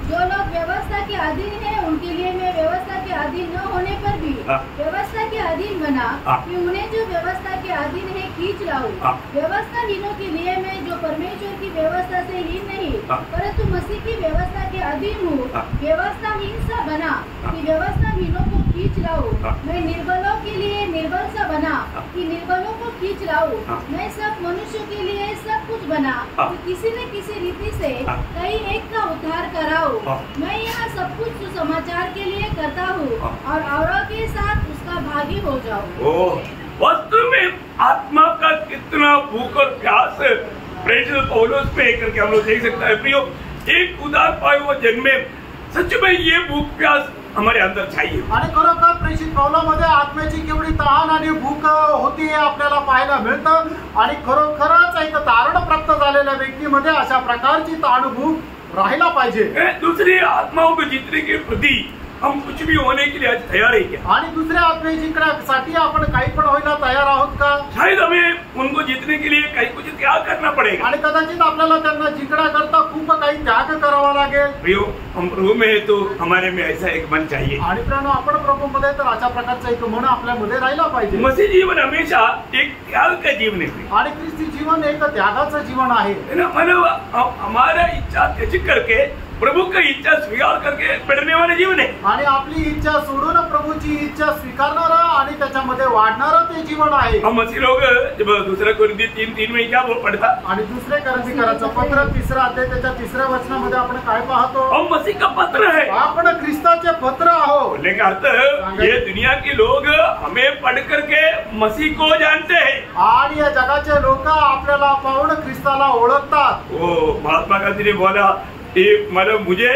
D: जो लोग व्यवस्था के अधीन हैं उनके लिए मैं व्यवस्था के अधीन न होने पर भी व्यवस्था के अधीन बना कि उन्हें जो व्यवस्था के अधीन है खींच लाओ. व्यवस्थाहीनों के लिए मैं जो परमेश्वर की व्यवस्था से हीन नहीं परंतु मसीह की व्यवस्था के अधीन हूँ व्यवस्थाहीन सा बना कि व्यवस्थाहीनों को खींच लाऊं, मैं निर्बलों के लिए निर्बल सा बना कि निर्बलों को खींच लाऊं, मैं सब मनुष्यों के लिए सब कुछ बना कि किसी न किसी रीति से कई एक का उद्धार कराऊं। मैं यहाँ सब कुछ सुसमाचार के लिए करता हूँ और औरों के साथ उसका भागी हो जाऊं।
A: वास्तव में आत्मा का कितना भूख और प्यास प्रेषित पौलुस पे करके हम लोग देख सकते हैं। प्रियो, एक उदार पाए हुआ जन्मे सच में ये भूक प्यास हमारे अंदर चाहिए।
B: आणि खरोखर प्रेषित पौलामध्ये आत्म्याची केवढी तहान आणि भूक होती हे आपल्याला पाहायला मिळतं आणि खरोखरच एक तारण प्राप्त झालेल्या व्यक्तीमध्ये अशा प्रकारची तहान भूक राहिला पाहिजे।
A: दूसरी आत्माओं को जीतने के प्रति हम कुछ भी होने के लिए आज तैयार है क्या?
B: आणि दुसऱ्या आत्मे जिंकण्यासाठी आपण काही पण व्हायला तयार आहोत का?
A: शायद हमें उनको जीतने के लिए काही कुछ त्याग करना पड़ेगा
B: आणि कदाचित आपल्याला त्यांना जिंकण्याकरता खूप काही त्याग करावा लागेल।
A: प्रियो, हम प्रभु में है तो हमारे में ऐसा एक मन चाहिए।
B: आणि प्रियो, आपण प्रभूमध्ये तर अशा प्रकारचा एक मन आपल्यामध्ये राहिला पाहिजे।
A: मसीह जीवन हमेशा एक त्याग का जीवन है
B: आणि ख्रिस्ती जीवन एक त्यागाचं जीवन आहे।
A: मतलब हमारा इच्छा त्याग करके प्रभु की इच्छा स्वीकार करके बढ़ने वाले जीवन है।
B: आणि आपली इच्छा सोडून प्रभूची इच्छा स्वीकारणार आणि त्याच्यामध्ये वाढणार ते जीवन आहे।
A: हम मसीह लोग जब दूसरा कोरिन्थी 3:3 में क्या पढ़ता?
B: आणि दुसरे कोरिन्थीकरांचं पत्र 3 अध्याय त्याच्या 3 वचनामध्ये आपण काय पाहतो?
A: हम मसीह का पत्र है,
B: आपण ख्रिस्ताचे पत्र आहोत।
A: बोलने का अर्थ ये दुनिया के लोग हमें पढ़ करके मसीह को जानते हैं
B: आणि या जगाचे लोक आपल्याला पाहून ख्रिस्ताला ओळखतात।
A: वो महात्मा गांधी ने बोला कि मतलब मुझे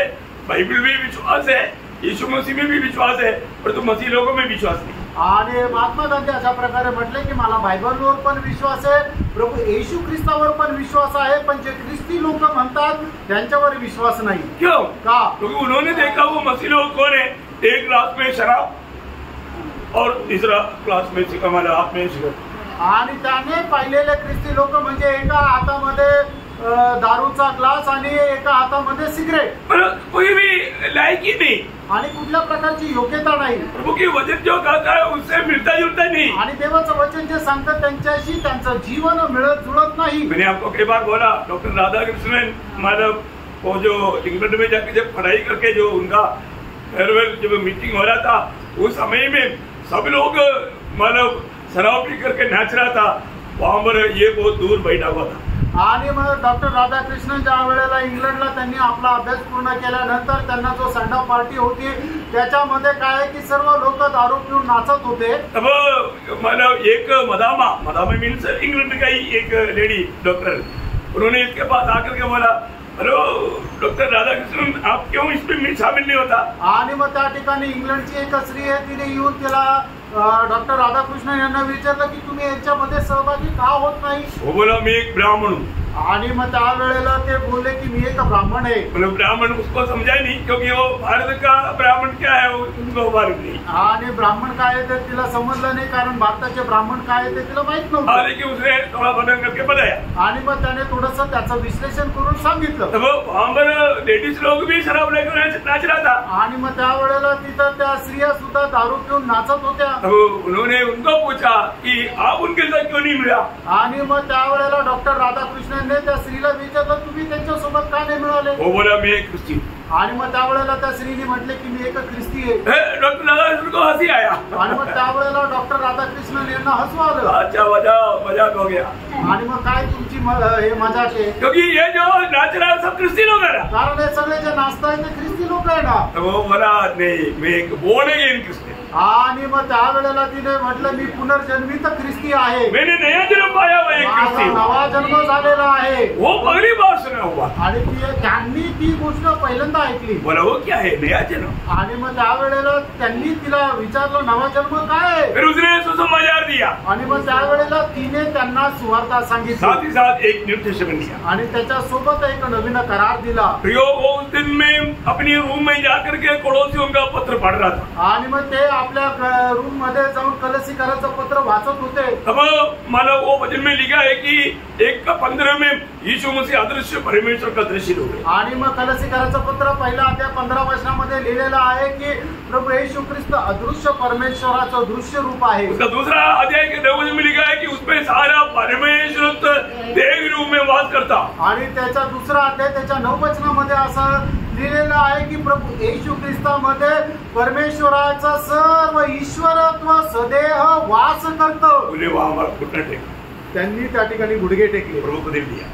A: बाइबल में विश्वास है, यीशु मसीह में भी विश्वास है, पर तो मसीह लोगों में विश्वास नहीं।
B: आणि महात्मा गांधी अशा प्रकारे म्हटले की मला बायबलवर पण विश्वास आहे, प्रभू येशू ख्रिस्तावर पण विश्वास आहे, पण जे ख्रिस्ती लोक म्हणतात त्यांच्यावर विश्वास नाही।
A: क्यों?
B: का?
A: क्योंकि उन्होंने देखा वो मसीह लोग कौन है, एक ग्लास में शराब और तीसरा ग्लास में हमारे हाथ में सिगरेट।
B: आणि त्याने पाहिलेले ख्रिस्ती लोक म्हणजे एका हातामध्ये दारूचा ग्लास आणि एका हातामध्ये सिगरेट।
A: कोई भी लायक ही नहीं
B: आणि कुठल्या प्रकारची योग्यता नाही।
A: प्रभु की वचन जो कहता है उससे मिलता जुलता नहीं।
B: आणि देवाचं वचन जे सांगतात त्यांच्याशी त्यांचं जीवन मिळत जुळत नाही।
A: मैंने आपको कई बार बोला, डॉक्टर राधाकृष्णन मतलब वो जो इंग्लैंड में जाके जब पढ़ाई करके जो उनका फेयरवेल जब मीटिंग हो रहा था, उस समय में सब लोग मतलब शराब पी करके नाच रहा था, वहां पर ये बहुत दूर बैठा हुआ था।
B: आणि मग डॉक्टर राधाकृष्णन ज्या वेळेला इंग्लंडला त्यांनी आपला अभ्यास पूर्ण केल्यानंतर त्यांना जो सेंड ऑफ पार्टी होती त्याच्यामध्ये काय की सर्व लोक दारू पिऊन नाचत होते।
A: अब मतलब एक मदामा मीन्स इंग्लैंड का ही एक लेडी डॉक्टर, उन्होंने इसके पास आकर के बोला, हेलो डॉक्टर राधाकृष्णन, आप क्यों इसमें शामिल नहीं होता?
B: आणि मग त्या ठिकाणी इंग्लंडची एक स्त्री आहे, तिने येऊन तिला डॉक्टर राधाकृष्णन यांना विचारलं की तुम्ही याच्यामध्ये सहभागी का होत नाही?
A: वो बोला मैं एक ब्राह्मण हूँ।
B: आणि मग त्यावेळेला ते बोलले की मी एक ब्राह्मण आहे।
A: मतलब ब्राह्मण उसको समझा नहीं, क्योंकि वो भारत का ब्राह्मण क्या है उनको मालूम नहीं।
B: आणि ब्राह्मण काय आहे ते तिला समजलं नाही, कारण भारताचे ब्राह्मण काय आहे ते तिला माहित नव्हतं।
A: लेकिन उसने थोड़ा वर्णन करके बताया
B: आणि मग त्याने थोडंसं त्याचं विश्लेषण करून सांगितलं।
A: तो वहाँ पर लेडीज लोग भी शराब लेकर नाच रहा था।
B: आणि मग त्यावेळेला तिथं त्या स्त्रिया सुद्धा दारू पिऊन नाचत होत्या।
A: तो उन्होंने उनको पूछा कि आप उनके साथ क्यों नहीं मिला?
B: आणि मग त्यावेळेला डॉक्टर राधाकृष्णन ने त्या स्त्रीला विचारलं तुम्ही त्यांच्यासोबत का नाही मिळाले?
A: वो बोला मैं एक ख्रिस्ती।
B: आणि मग त्यावेळेला त्या स्त्रीने म्हटले की मी एक ख्रिस्ती आहे।
A: डॉक्टर राधाकृष्णन को हंसी आया।
B: आणि मग त्यावेळेला डॉक्टर राधाकृष्णन यांना हसू आलं।
A: अच्छा, मजाक हो गया।
B: आणि मग काय तुमची हे मजाक आहे?
A: क्योंकि ये जो नाच रहा है सब ख्रिस्ती लोग है ना,
B: कारण हे सगळे जे नाचतायत ते ख्रिस्ती लोक आहे ना।
A: तो वो बोला नहीं, मैं एक बोर्न अगेन क्रिस्टियन।
B: आणि मग त्यावेळेला तिने म्हटलं मी पुनर्जन्मित ख्रिस्ती आहे,
A: मैंने नया जन्म पाया हुआ एक
B: माझा
A: क्रिस्टियन।
B: नवा जन्म झालेला आहे।
A: वो पहली बार सुना हुआ।
B: आणि त्यांनी ती गोष्ट पहिल्यांदा ऐकली।
A: बोला वो क्या है नया जन्म?
B: आणि मग त्यावेळेला त्यांनी तिला विचारलं नवा जन्म काय आहे?
A: फिर उसने सुसमाचार दिया,
B: आणि मग त्यावेळेला तिने त्यांना सुवार्ता सांगितली,
A: साथ ही साथ एक न्यू टेस्टामेंट दिया।
B: आणि त्याच्या सोबत एक नवीन करार दिला।
A: प्रियो, वो उस दिन में अपनी रूम में जाकर के कोलोसियों का पत्र पढ़ रहा था।
B: आणि मग ते आपल्या रूम मध्ये जाऊन कलसीकराचं पत्र वाचत होते।
A: अब मतलब वो वचन में लिखा है कि 1:15 में यीशु मसीह अदृश्य परमेश्वर का दृश्य हो गए।
B: आणि मग कलसीकराचं पत्र पहिला अध्याय 15 वचनामध्ये लिहिलेलं आहे की प्रभू येशू ख्रिस्त अदृश्य परमेश्वराचं दृश्य रूप आहे।
A: उसका दूसरा अध्याय के 9 वचन में लिखा है कि उसमें सारा परमेश्वर देह रूप में वास करता।
B: आणि त्याचा दुसरा अध्याय त्याच्या 9 वचनामध्ये असं लिहिलेलं आहे की प्रभू येशू ख्रिस्तामध्ये परमेश्वराचा सर्व ईश्वरत्व सदैव वास करतो. त्यांनी त्या ठिकाणी गुडघे टेकले,
A: प्रभु को दे दिया,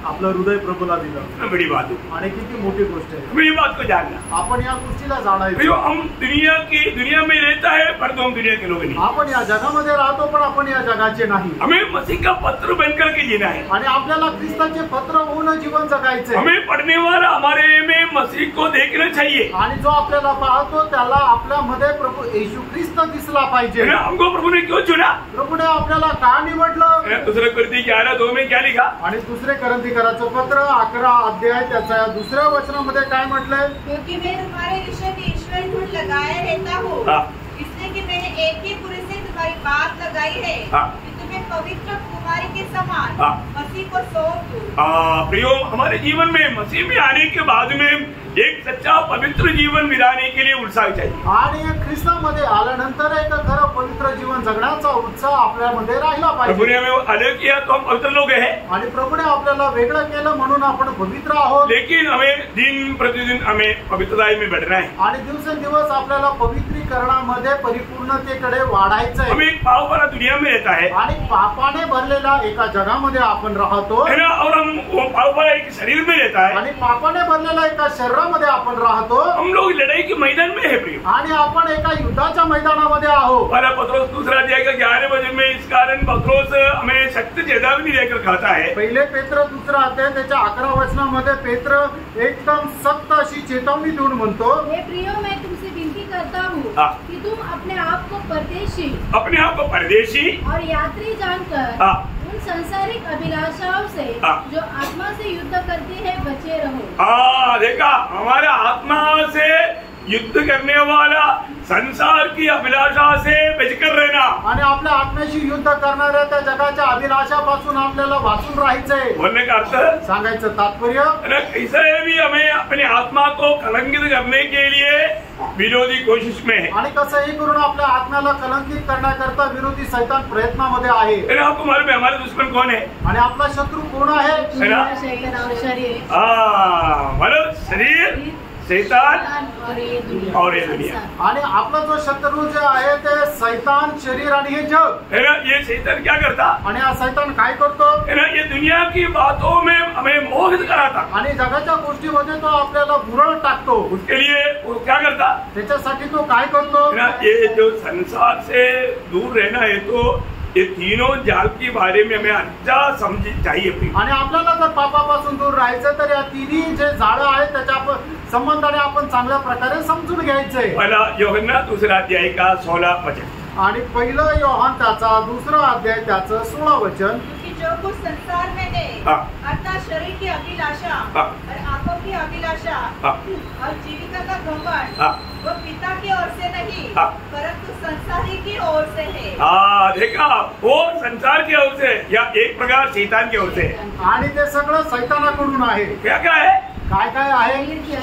B: आपलं हृदय प्रभूला दिलं.
A: बड़ी बात है,
B: आणि किती मोठी गोष्ट आहे.
A: बड़ी बात को जानना.
B: आपण या गोष्टीला जाणायचं.
A: हम दुनिया में रहता है, परंतु हम दुनिया के लोग नहीं.
B: आपण या जगामध्ये राहतो, पण आपण या जगाचे नाही.
A: हमें मसीह का पत्र बनकर के जीना है,
B: आणि आपल्याला ख्रिस्ताचे पत्र होऊन जीवन जगायचे.
A: हमें पढ़ने वाला हमारे में मसीह को देखना चाहिए.
B: आणि जो आपल्याला पाहतो त्याला आपल्यामध्ये प्रभू येशू ख्रिस्त दिसला पाहिजे.
A: हमको प्रभु ने क्यों चुना?
B: प्रभूने आपल्याला का निवडलं?
A: दूसरे कुरिन्थी 11:2 में क्या लिखा?
B: आणि दुसरे करंथीकराचं पत्र 11 अध्याय त्याच्या दुसऱ्या वचनामध्ये काय म्हटलंय?
C: क्योंकि मैं तुम्हारे विषय में ईश्वर ढूंढ लगाए रहता हूँ, इसलिए कि मैंने एक ही पुरुष से तुम्हारी बात लगाई है कि तुम्हें पवित्र कुमारी के समान मसीह को सौंप दूं.
A: प्रियो, हमारे जीवन में मसीह में आने के बाद में एक सच्चा पवित्र जीवन बिताने के लिए उत्साह चाहिए.
B: आणि ख्रिस्तामध्ये आल्यानंतर एक खरं पवित्र जीवन जगण्याचा उत्साह आपल्यामध्ये राहिला
A: प्रभु
B: पाहिजे.
A: ने हमें अलग किया तो हम पवित्र लोग हैं,
B: आणि प्रभूने आपल्याला वेगळं केलं म्हणून आपण पवित्र आहोत.
A: लेकिन हमें दिन प्रतिदिन हमें पवित्रता में बढ़ना है.
B: आणि दिवसेंदिवस आपल्याला पवित्रीकरणामध्ये परिपूर्णतेकडे वाढायचं
A: हम
B: आहे.
A: एक पाप वाला दुनिया में रहता है,
B: आणि पापाने भरलेला एका जगामध्ये आपण राहतो,
A: है ना, और हम वो पाप वाला एक शरीर में रहता है.
B: आणि पापाने भरलेला एका शरीरामध्ये आपण राहतो.
A: हम लोग लड़ाई के मैदान में है प्रियो.
B: आणि आपण एका युद्धाच्या मैदानामध्ये आहोत.
A: पहला पत्रोस 2 अध्याय का 11 वचन में इस कारण पत्रोस हमें सख्त चेतावनी देकर खाता है.
B: पहिले पेत्र 2 अध्याय त्याच्या 11 वचनामध्ये पेत्र एकदम सक्त अशी चेतावनी देऊन म्हणतो,
D: हे प्रियो, मैं तुमसे विनती करता हूँ कि तुम अपने आप को परदेशी और यात्री जानकर उन सांसारिक अभिलाषाओं से जो आत्मा से युद्ध करती है बचे रहो.
A: देखा, हमारा आत्मा से युद्ध करने वाला संसार की अभिलाषा से बचकर रहना.
B: आणि आपल्या आत्म्याशी युद्ध करणाऱ्या त्या जगाच्या अभिलाषापासून आपल्याला वाचून राहायचंय.
A: बोलने का अर्थ,
B: सांगायचं तात्पर्य,
A: कैसे भी हमें अपने आत्मा को कलंकित करने के लिए विरोधी कोशिश में है.
B: आणि कसंही करून आपल्या आत्म्याला कलंकित करण्याकरता विरोधी शैतान प्रयत्नामध्ये आहे.
A: आपको मालूम है हमारे दुश्मन कौन है?
B: आणि आपला शत्रू कोण आहे?
A: मतलब शरीर, शैतान और ये दुनिया.
B: आणि आपला जो शत्रू जे आहे ते शैतान, शरीर आणि हे जग
A: है ना. ये शैतान क्या करता?
B: आणि हा शैतान काय करतो?
A: है ना, ये दुनिया की बातों में हमें मोहित कराता.
B: आणि जगाच्या गोष्टीमध्ये तो आपल्याला बुरळ टाकतो.
A: उसके लिए वो क्या करता?
B: त्याच्यासाठी तो काय करतो?
A: है ना, ये जो संसार से दूर रहना है तो ये तीनों जाल के बारे में हमें अच्छा समझ चाहिए.
B: आणि आपल्याला जर पापापासून दूर राहायचं तर या तिन्ही जे झाडं आहेत त्याच्या संबंधाने आपण चांगल्या प्रकारे समजून घ्यायचंय.
A: पहिला यूहन्ना 2 अध्याय का 16 वचन.
B: आणि पहिलं योहान त्याचा 2 अध्याय त्याचं 16 वचन.
C: जो कुछ संसार में है, अर्थात शरीर की अभिलाषा और आंखों की अभिलाषा और जीविका का घमंड, वो पिता की ओर से नहीं परंतु संसारी की ओर से है.
A: देखा, वो संसार की ओर से या एक प्रकार शैतान की ओर से.
B: आणि ते सगळं शैतानाकडून आहे.
A: क्या क्या है?
B: काय काय आहे?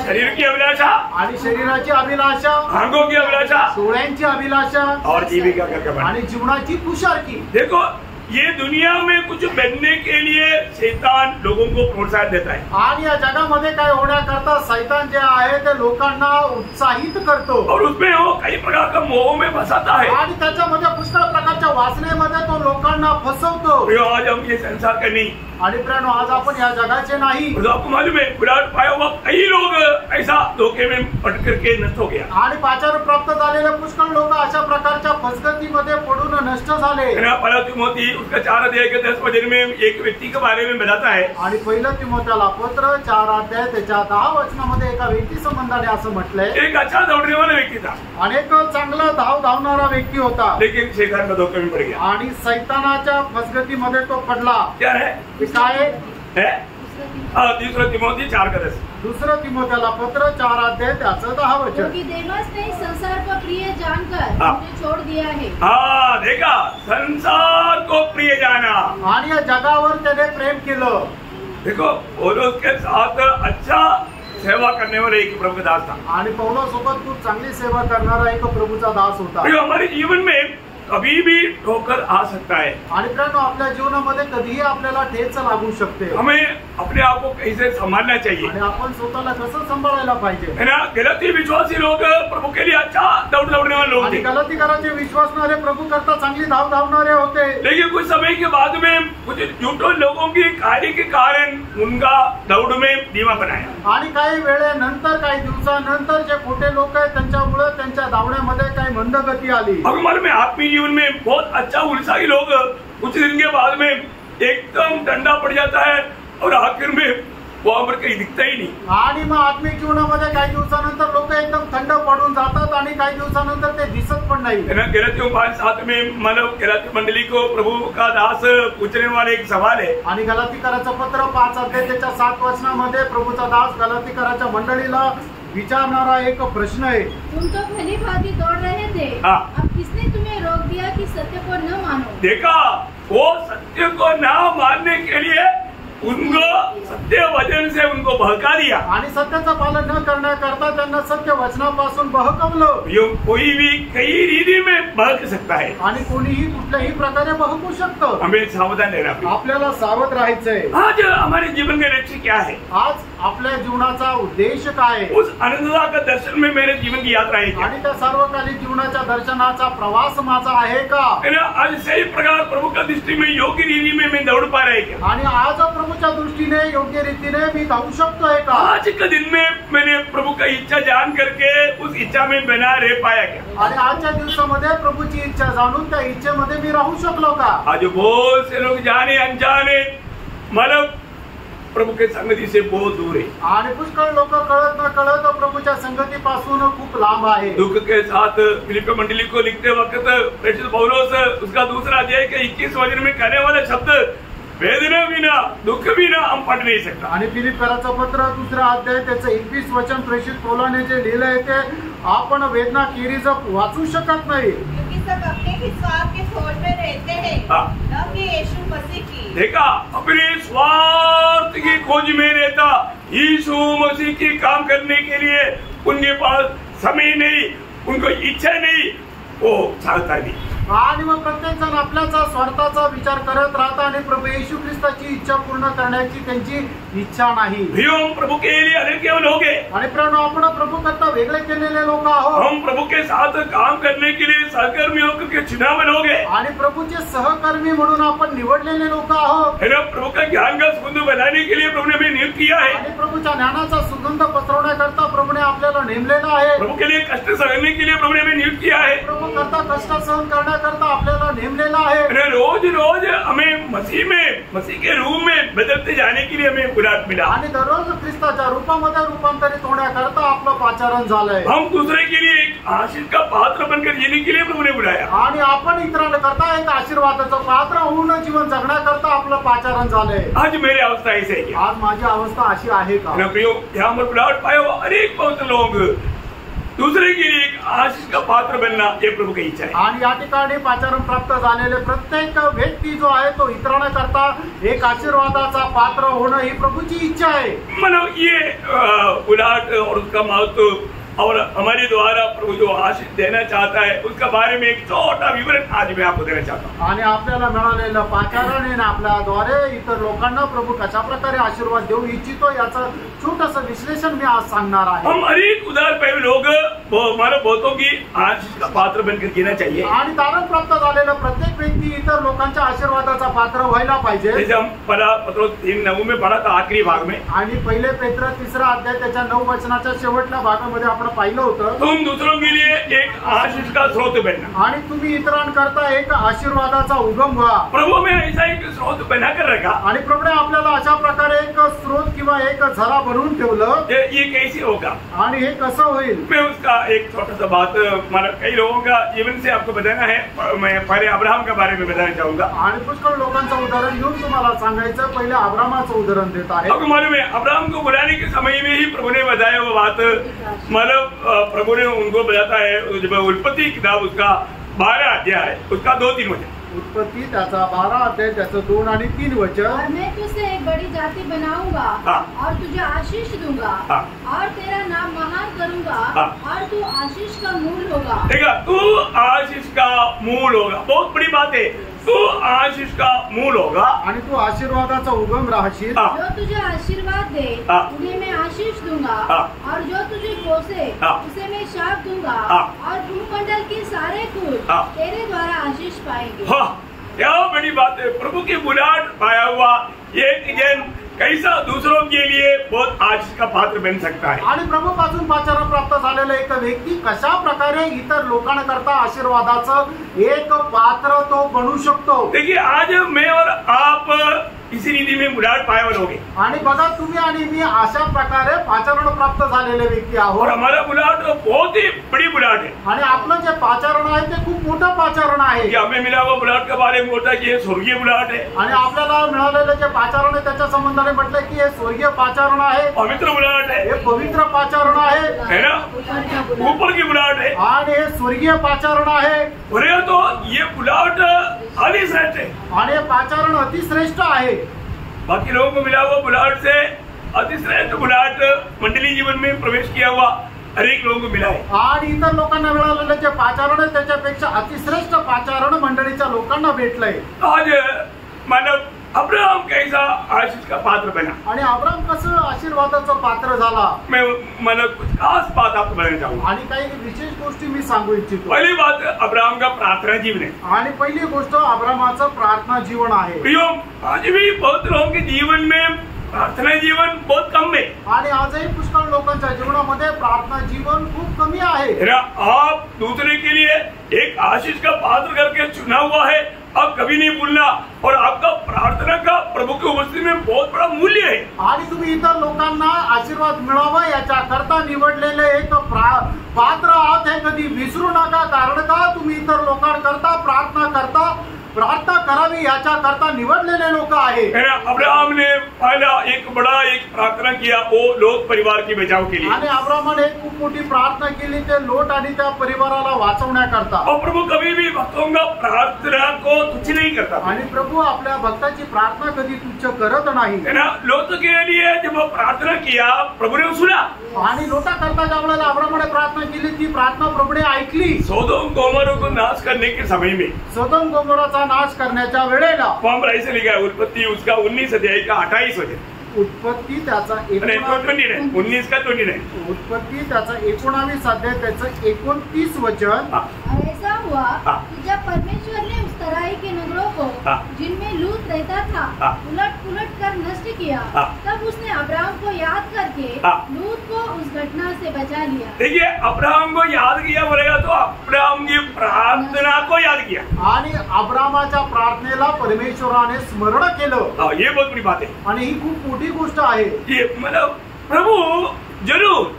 A: शरीर की अभिलाषा,
B: आणि शरीराची अभिलाषा,
A: आंखों की अभिलाषा,
B: डोळ्यांची अभिलाषा
A: और जीविका का घमंड.
B: आणि जीवनाची कुशारकी.
A: देखो, ये दुनिया में कुछ बनने के लिए शैतान लोगों को प्रोत्साहन देता है.
B: आणि या जगामध्ये काय होण्याकरता शैतान जे आहे ते लोकांना उत्साहित करतो.
A: और उसमें वो कई प्रकार का मोह में फंसाता है.
B: आणि त्याच्यामध्ये पुष्कळ प्रकारच्या वासनेमध्ये तो लोकांना फसवतो.
A: आज हम ये संसार का नहीं.
B: आणि प्रियानो, आज आपण या जगाचे नाही.
A: तो आपको मालूम है विराट पाया हुआ कई लोग ऐसा धोखे में पड़ करके नष्ट हो गया.
B: आणि पाचार प्राप्त झालेले पुष्कळ लोक अशा प्रकारच्या फसगतीमध्ये पडून नष्ट झाले.
A: पहला तिमोथी उसका 4 अध्याय के 10 वचन में एक व्यक्ति के बारे में बताता है.
B: आणि पहिलं तिमोथेला पत्र 4 अध्याय त्याच्या 10 वचनामध्ये एका व्यक्ती संबंधाने असं म्हटलंय.
A: एक अच्छा दौड़ने वाला व्यक्ती था.
B: अनेक चांगला धावणारा व्यक्ती होता.
A: लेकिन शैतान का धोखे में पड़ गया.
B: आणि शैतानाच्या फसगतीमध्ये तो पडला.
A: क्या है?
B: काय है?
A: दूसरा तिमोथी 4 का 10.
B: दुसरं तिमोथेला पत्र 4 अध्याय त्याचं 10 वचन.
D: क्योंकि देमास ने संसार को प्रिय जानकर मुझे छोड़ दिया है.
A: देखा, संसार को प्रिय जाना.
B: आणि या जगावर त्याने प्रेम केलं.
A: देखो, पौलुस के साथ अच्छा सेवा करने वाला एक प्रभु का दास था.
B: आणि पौलुसोबत खूप चांगली सेवा करणारा एक प्रभूचा दास होता.
A: हमारे जीवन में कभी भी ठोकर आ सकता है.
B: आणि प्रियानो, आपल्या जीवनामध्ये कधीही आपल्याला ठेच लागू शकते.
A: हमें अपने आप को कैसे संभालना चाहिए,
B: आणि आपण स्वतःला कसं सांभाळायला पाहिजे
A: है ना। गलती विश्वासी लोग प्रभु के लिए अच्छा दौड़ने वाले लोग
B: आणि
A: थे,
B: गलतीकाराचे विश्वासणारे प्रभू करता चांगली धाव धावणारे होते.
A: लेकिन कुछ समय के बाद में कुछ झूठे लोगों की कार्य के कारण उनका दौड़ में धीमा बनाया।
B: आणि काही वेळेनंतर काही दिवसानंतर जे खोटे लोक आहेत त्यांच्यामुळे त्यांच्या धावण्यामध्ये काही मंदगती आली.
A: भगवान में आत्मीय जीवन में बहुत अच्छा उत्साही लोग कुछ दिन के बाद में एकदम ठंडा पड़ जाता है और आखिर में वहां पर कहीं दिखता ही नहीं।
B: आणि मग आत्मिक जीवनामध्ये काही दिवसानंतर लोक एकदम थंड पडून जातात आणि काही दिवसानंतर ते दिसत पण नाही.
A: गलातियों 5:7 में मानव गलाती मंडली को प्रभु का दास पूछने वाले एक सवाल है।
B: आणि गलातीकराचं पत्र 5 अध्याय त्याच्या 7 वचनामध्ये प्रभूचा दास गलातीकराच्या मंडळीला विचारणारा एक प्रश्न आहे.
D: तुम तो भली भांति दौड़ रहे थे, अब किसने तुम्हें रोक दिया कि सत्य को न मानो?
A: देखा, वो सत्य को न मानने के लिए उनको सत्य वचन से उनको बहका दिया
B: आणि सत्याचं पालन न करण्याकरता त्यांना सत्य वचनापासून बहकवलं.
A: यो कोई भी कई रीति में बहक सकता है
B: आणि कोणीही कुठल्याही प्रकारे बहकू शकतं.
A: हमें सावधान रहना पड़ेगा।
B: आपल्याला सावध राहायचंय.
A: आज हमारे जीवन का लक्ष्य क्या है?
B: आज आपल्या जीवनाचा उद्देश काय आहे?
A: उस अनंतता का दर्शन में मेरे जीवन की यात्रा है क्या?
B: आणि त्या सार्वकालिक जीवनाच्या दर्शनाचा प्रवास माझा आहे का?
A: आज सही प्रकार प्रभु का दृष्टि में योग्य रीति में मैं दौड़ पा रहा है क्या?
B: आणि आज प्रभूच्या दृष्टीने योग्य रीतीने मी धावू शकतोय का?
A: आज के दिन में मैंने प्रभु का इच्छा जान करके उस इच्छा में बना रह पाया क्या?
B: आणि आजच्या दिवसामध्ये प्रभूची इच्छा जाणून त्या इच्छेमध्ये मी राहू शकलो का?
A: आज बहुत से लोग जाने अनजाने मतलब प्रभु के संगति से बहुत दूर है
B: आणि पुष्कळ लोक कळत न कळत प्रभूच्या संगतीपासून खूप लांब आहे.
A: दुख के साथ फिलिप्पी मंडली को लिखते वक्त प्रेषित पौलुस उसका दूसरा अध्याय के 21 वचन में कहने वाले शब्द वेदना विना दुख विना हम पढ़ नहीं सकता.
B: आणि फिलिप्पियराचं पत्र 2 अध्याय त्याचं 21 वचन प्रेषित पौलाने जे लिहिलंय ते आपण वेदना केरीज वाचू शकत नाही.
C: क्योंकि सब अपने ही स्वार्थ के खोज में रहते हैं, न कि यीशु मसीह की.
A: देखा, अपने स्वार्थ की खोज में रहता, यीशु मसीह की काम करने के लिए उनके पास समय नहीं, उनको इच्छा नहीं, वो चाहता नहीं.
B: आणि मग प्रत्येक जण आपल्याचा स्वार्थाचा विचार करत राहता आणि प्रभू येशू ख्रिस्ताची इच्छा पूर्ण करण्याची त्यांची इच्छा नाही.
A: हम प्रभु के लिए अनेक लोग हैं,
B: आणि प्रणव आपण प्रभू करता वेगळे केलेले लोक आहोत.
A: हम प्रभु के साथ काम करने के लिए सहकर्मियों के चुनाव लोग हैं,
B: आणि प्रभूचे सहकर्मी म्हणून आपण निवडलेले लोक आहोत.
A: है ना। प्रभु का ज्ञान का सुगंध बनाने के लिए प्रभु ने हमें नियुक्त किया है,
B: आणि प्रभूच्या ज्ञानाचा सुगंध पसरवण्याकरता प्रभूने आपल्याला नेमलेला आहे.
A: प्रभु के लिए कष्ट सहने के लिए प्रभु ने हमें नियुक्त किया है,
B: प्रभू करता कष्ट सहन करण्याकरता आपल्याला नेमलेला आहे.
A: रोज रोज हमें मसीह के रूप में बदलते जाने के लिए हमें गुलाब मिला.
B: आणि दररोज ख्रिस्ताच्या रूपामध्ये रूपांतरित होण्याकरता आपलं पाचारण झालंय.
A: हम दूसरे के लिए एक आशीष का पात्र बनकर जीने के लिए प्रभु ने बुलाया.
B: आणि आपण इतरांकरता एक आशीर्वादाचं पात्र होऊन जीवन जगण्याकरता आपलं पाचारण झालंय.
A: आज मेरी अवस्था ऐसे है क्या?
B: आज माझी अवस्था अशी आहे का?
A: यहाँ पर बुलावट पाए हुआ अनेक बहुत लोग दूसरे के लिए एक आशीष का पात्र बनना ये प्रभु की इच्छा है.
B: आणि या ठिकाणी पाचारण प्राप्त झालेले प्रत्येक व्यक्ती जो आहे तो इतरांकरता एक आशीर्वादाचा पात्र होणं ही प्रभूची इच्छा आहे.
A: मतलब ये बुलावट और उसका महत्व और हमारे द्वारा प्रभु जो आशीष देना चाहता है उसका बारे में एक छोटा विवरण आज मैं आपको देना चाहता हूँ.
B: आणि आपल्याला मिळालेलं पाचारण आहे आपल्याद्वारे इतर लोकांना प्रभु कशा प्रकारे आशीर्वाद देऊ इच्छितो याचं छोटस विश्लेषण मी आज सांगणार आहे.
A: हम अनेक उदार पाए लोग हमारे बहुतों की आशीष का पात्र बनकर जीना चाहिए.
B: आणि तारण प्राप्त झालेला प्रत्येक व्यक्ती इतर लोकांच्या आशीर्वादाचा पात्र व्हायला पाहिजे.
A: जैसे हम पत्रोस 3:9 में पढ़ा था आखिरी भाग में.
B: आणि पहिले पेत्र 3 अध्याय त्याच्या 9 वचनाच्या शेवटच्या भागामध्ये आपण पाहिलं होतं.
A: तुम दूसरों के लिए एक आशीष का स्रोत बनना.
B: आणि तुम्ही इतरांकरता एक आशीर्वादाचा उगम व्हा.
A: प्रभु में ऐसा एक स्रोत बनाकर रखा.
B: आणि प्रभूने आपल्याला अशा प्रकारे एक स्रोत किंवा एक झरा बनवून ठेवलं.
A: ये कैसे होगा
B: आणि हे कसं होईल?
A: मैं उसका एक छोटा सा बात मतलब कई लोगों का जीवन से आपको बताना है. मैं पहले अब्राहम के बारे में बताना चाहूंगा.
B: आणि पुष्कळ लोकांचं उदाहरण घेऊन तुम्हाला सांगायचं. पहिले अब्रामाचं उदाहरण देत आहे.
A: आपको मालूम है अब्राहम को बुलाने के समय में ही प्रभु ने बताया वो बात. मतलब प्रभु ने उनको बताता है जब उत्पत्ति किताब उसका 12 अध्याय उसका 2-3 वचन.
B: उत्पत्ति त्याचा 12 अध्याय त्याचं 2 आणि 3 वचन.
D: और मैं तुझसे एक बड़ी जाति बनाऊंगा और तुझे आशीष दूंगा और तेरा नाम महान करूंगा और तू आशीष का मूल होगा.
A: देखा, तू आशीष का मूल होगा. बहुत बड़ी बात है. तू आशीष का मूल होगा
B: आणि तू आशीर्वादाचा उगम राहशील.
D: जो तुझे आशीर्वाद दे उन्हें मैं आशीष दूंगा और जो तुझे कोसे उसे मैं शाप दूंगा और भूमंडल के सारे कुल तेरे द्वारा आशीष पाएंगे.
A: क्या बड़ी बात है. प्रभु की बुलाहट पाया हुआ एक जन कैसा दूसरों के लिए बहुत आशीष का पात्र बन सकता है.
B: आणि प्रभूपासून पाचारण प्राप्त झालेला एक व्यक्ती कशा प्रकारे इतर लोकांकरता आशीर्वादाचं एक पात्र तो बनू शकतो.
A: देखिए आज मैं और आप इसी रीति में बुलाहट पाए हुए होंगे
B: आणि बघा तुम्ही आणि मी अशा प्रकारे पाचारण प्राप्त झालेले व्यक्ती
A: और
B: आहोत.
A: हमारा बुलाहट बहुत ही बड़ी बुलाहट है.
B: आणि आपलं जे पाचारण आहे ते खूप मोठं पाचारण आहे.
A: कि हमें मिला हुआ बुलाहट के बारे में होता है कि ये स्वर्गीय बुलाहट है.
B: आणि आपल्याला मिळालेलं जे पाचारण आहे त्याच्या संबंधाने म्हटलं की हे स्वर्गीय पाचारण आहे,
A: पवित्र बुलाहट है
B: हे पवित्र पाचारण आहे
A: ना. ऊपर की बुलाहट है
B: आणि हे स्वर्गीय पाचारण आहे.
A: और तो ये बुलाहट अतिश्रेष्ठ है.
B: आणि हे पाचारण अतिश्रेष्ठ आहे.
A: बाकी लोगों को मिला हुआ बुलाहट से अतिश्रेष्ठ बुलाहट मंडली जीवन में प्रवेश किया हुआ हर एक लोगों को मिला है.
B: आणि इतर लोकांना मिळालेलं जे पाचारण आहे त्याच्यापेक्षा अतिश्रेष्ठ पाचारण मंडळीच्या लोकांना भेटलंय.
A: आज मानव अब्राहम कैसा आशीष का पात्र बना.
B: आणि अब्राम कसं आशीर्वादाचं पात्र झाला.
A: मैं मानव कुछ खास बात आपको बताना चाहूंगा.
B: आणि काही विशेष गोष्टी मी सांगू इच्छितो.
A: पहली बात अब्राहम का प्रार्थना जीवन है.
B: आणि पहिली गोष्ट अब्रामाचं प्रार्थना जीवन आहे.
A: प्रियो आज भी बहुत लोगों के जीवन में प्रार्थना जीवन बहुत कम है.
B: आणि आजही पुष्कळ लोकांच्या जीवनामध्ये प्रार्थना जीवन खूप कमी आहे.
A: आप दूसरे के लिए एक आशीष का पात्र करके चुना हुआ है. आप कभी नहीं भूलना और आपका प्रार्थना का प्रभु की उपस्थिति में बहुत बड़ा मूल्य है.
B: आणि तुम्ही इतर लोकांना आशीर्वाद मिळावा याच्या करता निवडलेले एक पात्र आहात हे कधी विसरू नका. कारण का तुम्ही इतर लोकांकरता प्रार्थना करावी याच्या करता निवडलेले लोक आहे.
A: अब्राहम ने पहला एक बड़ा एक प्रार्थना किया वो लोट परिवार के बचाव के लिए.
B: आणि अब्रामाने खूप मोठी प्रार्थना केली ते लोट आणि त्या परिवाराला वाचवण्याकरता.
A: और प्रभु कभी भी भक्तों का प्रार्थना को तुच्छ नहीं करता.
B: आणि प्रभु आपल्या भक्ताची प्रार्थना कधी तुच्छ करत नाही.
A: लोट के लिए जब प्रार्थना किया प्रभु ने सुना.
B: आणि लोटा करता ज्या वेळेला अब्रामाने प्रार्थना केली ती प्रार्थना प्रभुने ऐकली.
A: सोदोम गोमोरा को नाश करने के समय में
B: सोदोम गोमोराचा नाश करण्याच्या वेळेला
A: वहां ऐसे लिखा है उत्पत्ति उसका 19 अध्याय का 28 वचन.
B: उत्पत्ती त्याचा
A: 19 का 29.
B: उत्पत्ती त्याचा 19 अध्याय त्याचं 29 वचन.
D: ऐसा हुआ कि जब परमेश्वर ने उस तराई के नगरों को जिनमें लूत रहता था उलट कर नष्ट किया, तब उसने अब्राहम को याद करके लूत को उस घटना से बचा लिया.
A: देखिए अब्राहम को याद किया बोलेगा तो अब्राहम की प्रार्थना को याद किया.
B: आणि अब्रामाच्या प्रार्थनेला परमेश्वराने स्मरण केलं.
A: ये बहुत बड़ी बात है.
B: आणि ही खूप मोठी गोष्ट आहे.
A: ये मतलब प्रभु जरूर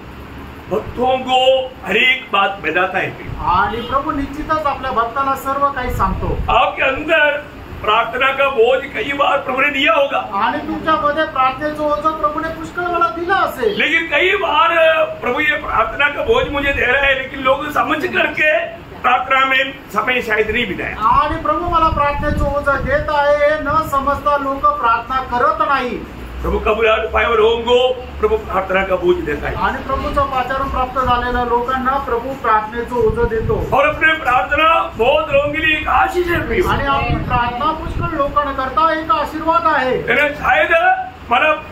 A: भक्तों को हर एक बात बताता है.
B: आणि प्रभु निश्चितच आपल्या भक्ताला सर्व काही सांगतो.
A: आपके अंदर प्रार्थना का बोझ कई बार प्रभु ने दिया होगा.
B: आणि तुमच्यामध्ये प्रार्थनेचं ओझं प्रभुने पुष्कळ वेळा दिलं असेल.
A: लेकिन कई बार प्रभु ये प्रार्थना का बोझ मुझे दे रहा है लेकिन लोग समझ करके प्रार्थना में समय शायद नहीं बिताया.
B: आणि प्रभु मला प्रार्थनेचं ओझं देत आहे न समजता लोक प्रार्थना करत नाही.
A: प्रभु का बुलाहट पायावर होंगो प्रभु प्रार्थना का बोझ देता है.
B: आणि प्रभुचं पाचारण प्राप्त झालेल्या लोकांना प्रभु प्रार्थनेचं ओझं देतो.
A: और अपने प्रार्थना बहुत लोगों के लिए एक आशीष है.
B: आणि आपली प्रार्थना पुष्कळ लोकांकरता एक आशीर्वाद आहे.
A: शायद मतलब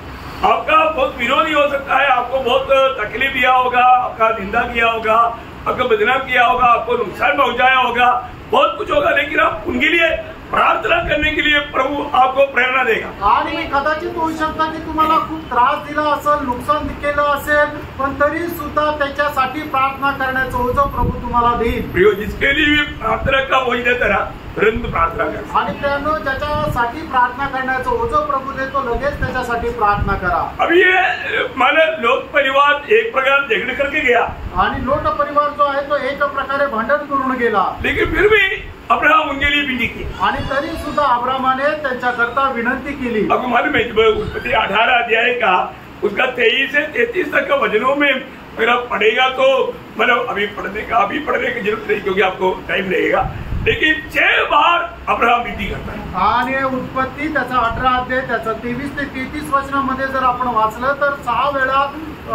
A: आपका बहुत विरोधी हो सकता है. आपको बहुत तकलीफ दिया होगा, आपका निंदा किया होगा, आपको बदनाम किया होगा, आपको नुकसान पहुंचाया होगा, बहुत कुछ होगा. लेकिन आप उनके लिए प्रार्थना करने के लिए प्रभु आपको प्रेरणा देगा.
B: आणि कदाचित होऊ शकतं की तुम्हाला खूप त्रास दिला असेल, नुकसान केलं असेल, पण तरी सुद्धा त्याच्यासाठी प्रार्थना करण्याचं ओझं प्रभु तुम्हाला देईल.
A: प्रियो जिसके लिए प्रार्थना का बोझ देता ना तुरंत प्रार्थना करा.
B: आणि त्यानं ज्याच्यासाठी प्रार्थना करण्याचं ओझं प्रभु देतो लगेच त्याच्यासाठी प्रार्थना करा.
A: अब ये माने लोट परिवार एक प्रकार झगड़े करके गया.
B: आणि लोट परिवार जो आहे तो एक प्रकारे भांडण करून गेला.
A: लेकिन फिर भी अब्राहम उनके लिए विनती की.
B: आणि तरी सुद्धा अब्रामाने त्यांच्याकरता विनंती केली.
A: आपको मालूम है उत्पत्ति 18 अध्याय का उसका 23 से 33 तक का वचनों में अगर आप पढ़ेगा तो मतलब अभी पढ़ने की जरूरत नहीं क्योंकि आपको टाइम लगेगा. लेकिन 6 बार अब्राहम विनती करता है.
B: आणि उत्पत्ती त्याचा 18 अध्याय त्याचा 23 ते 33 वचनामध्ये जर आपण वाचलं तर 6 वेळा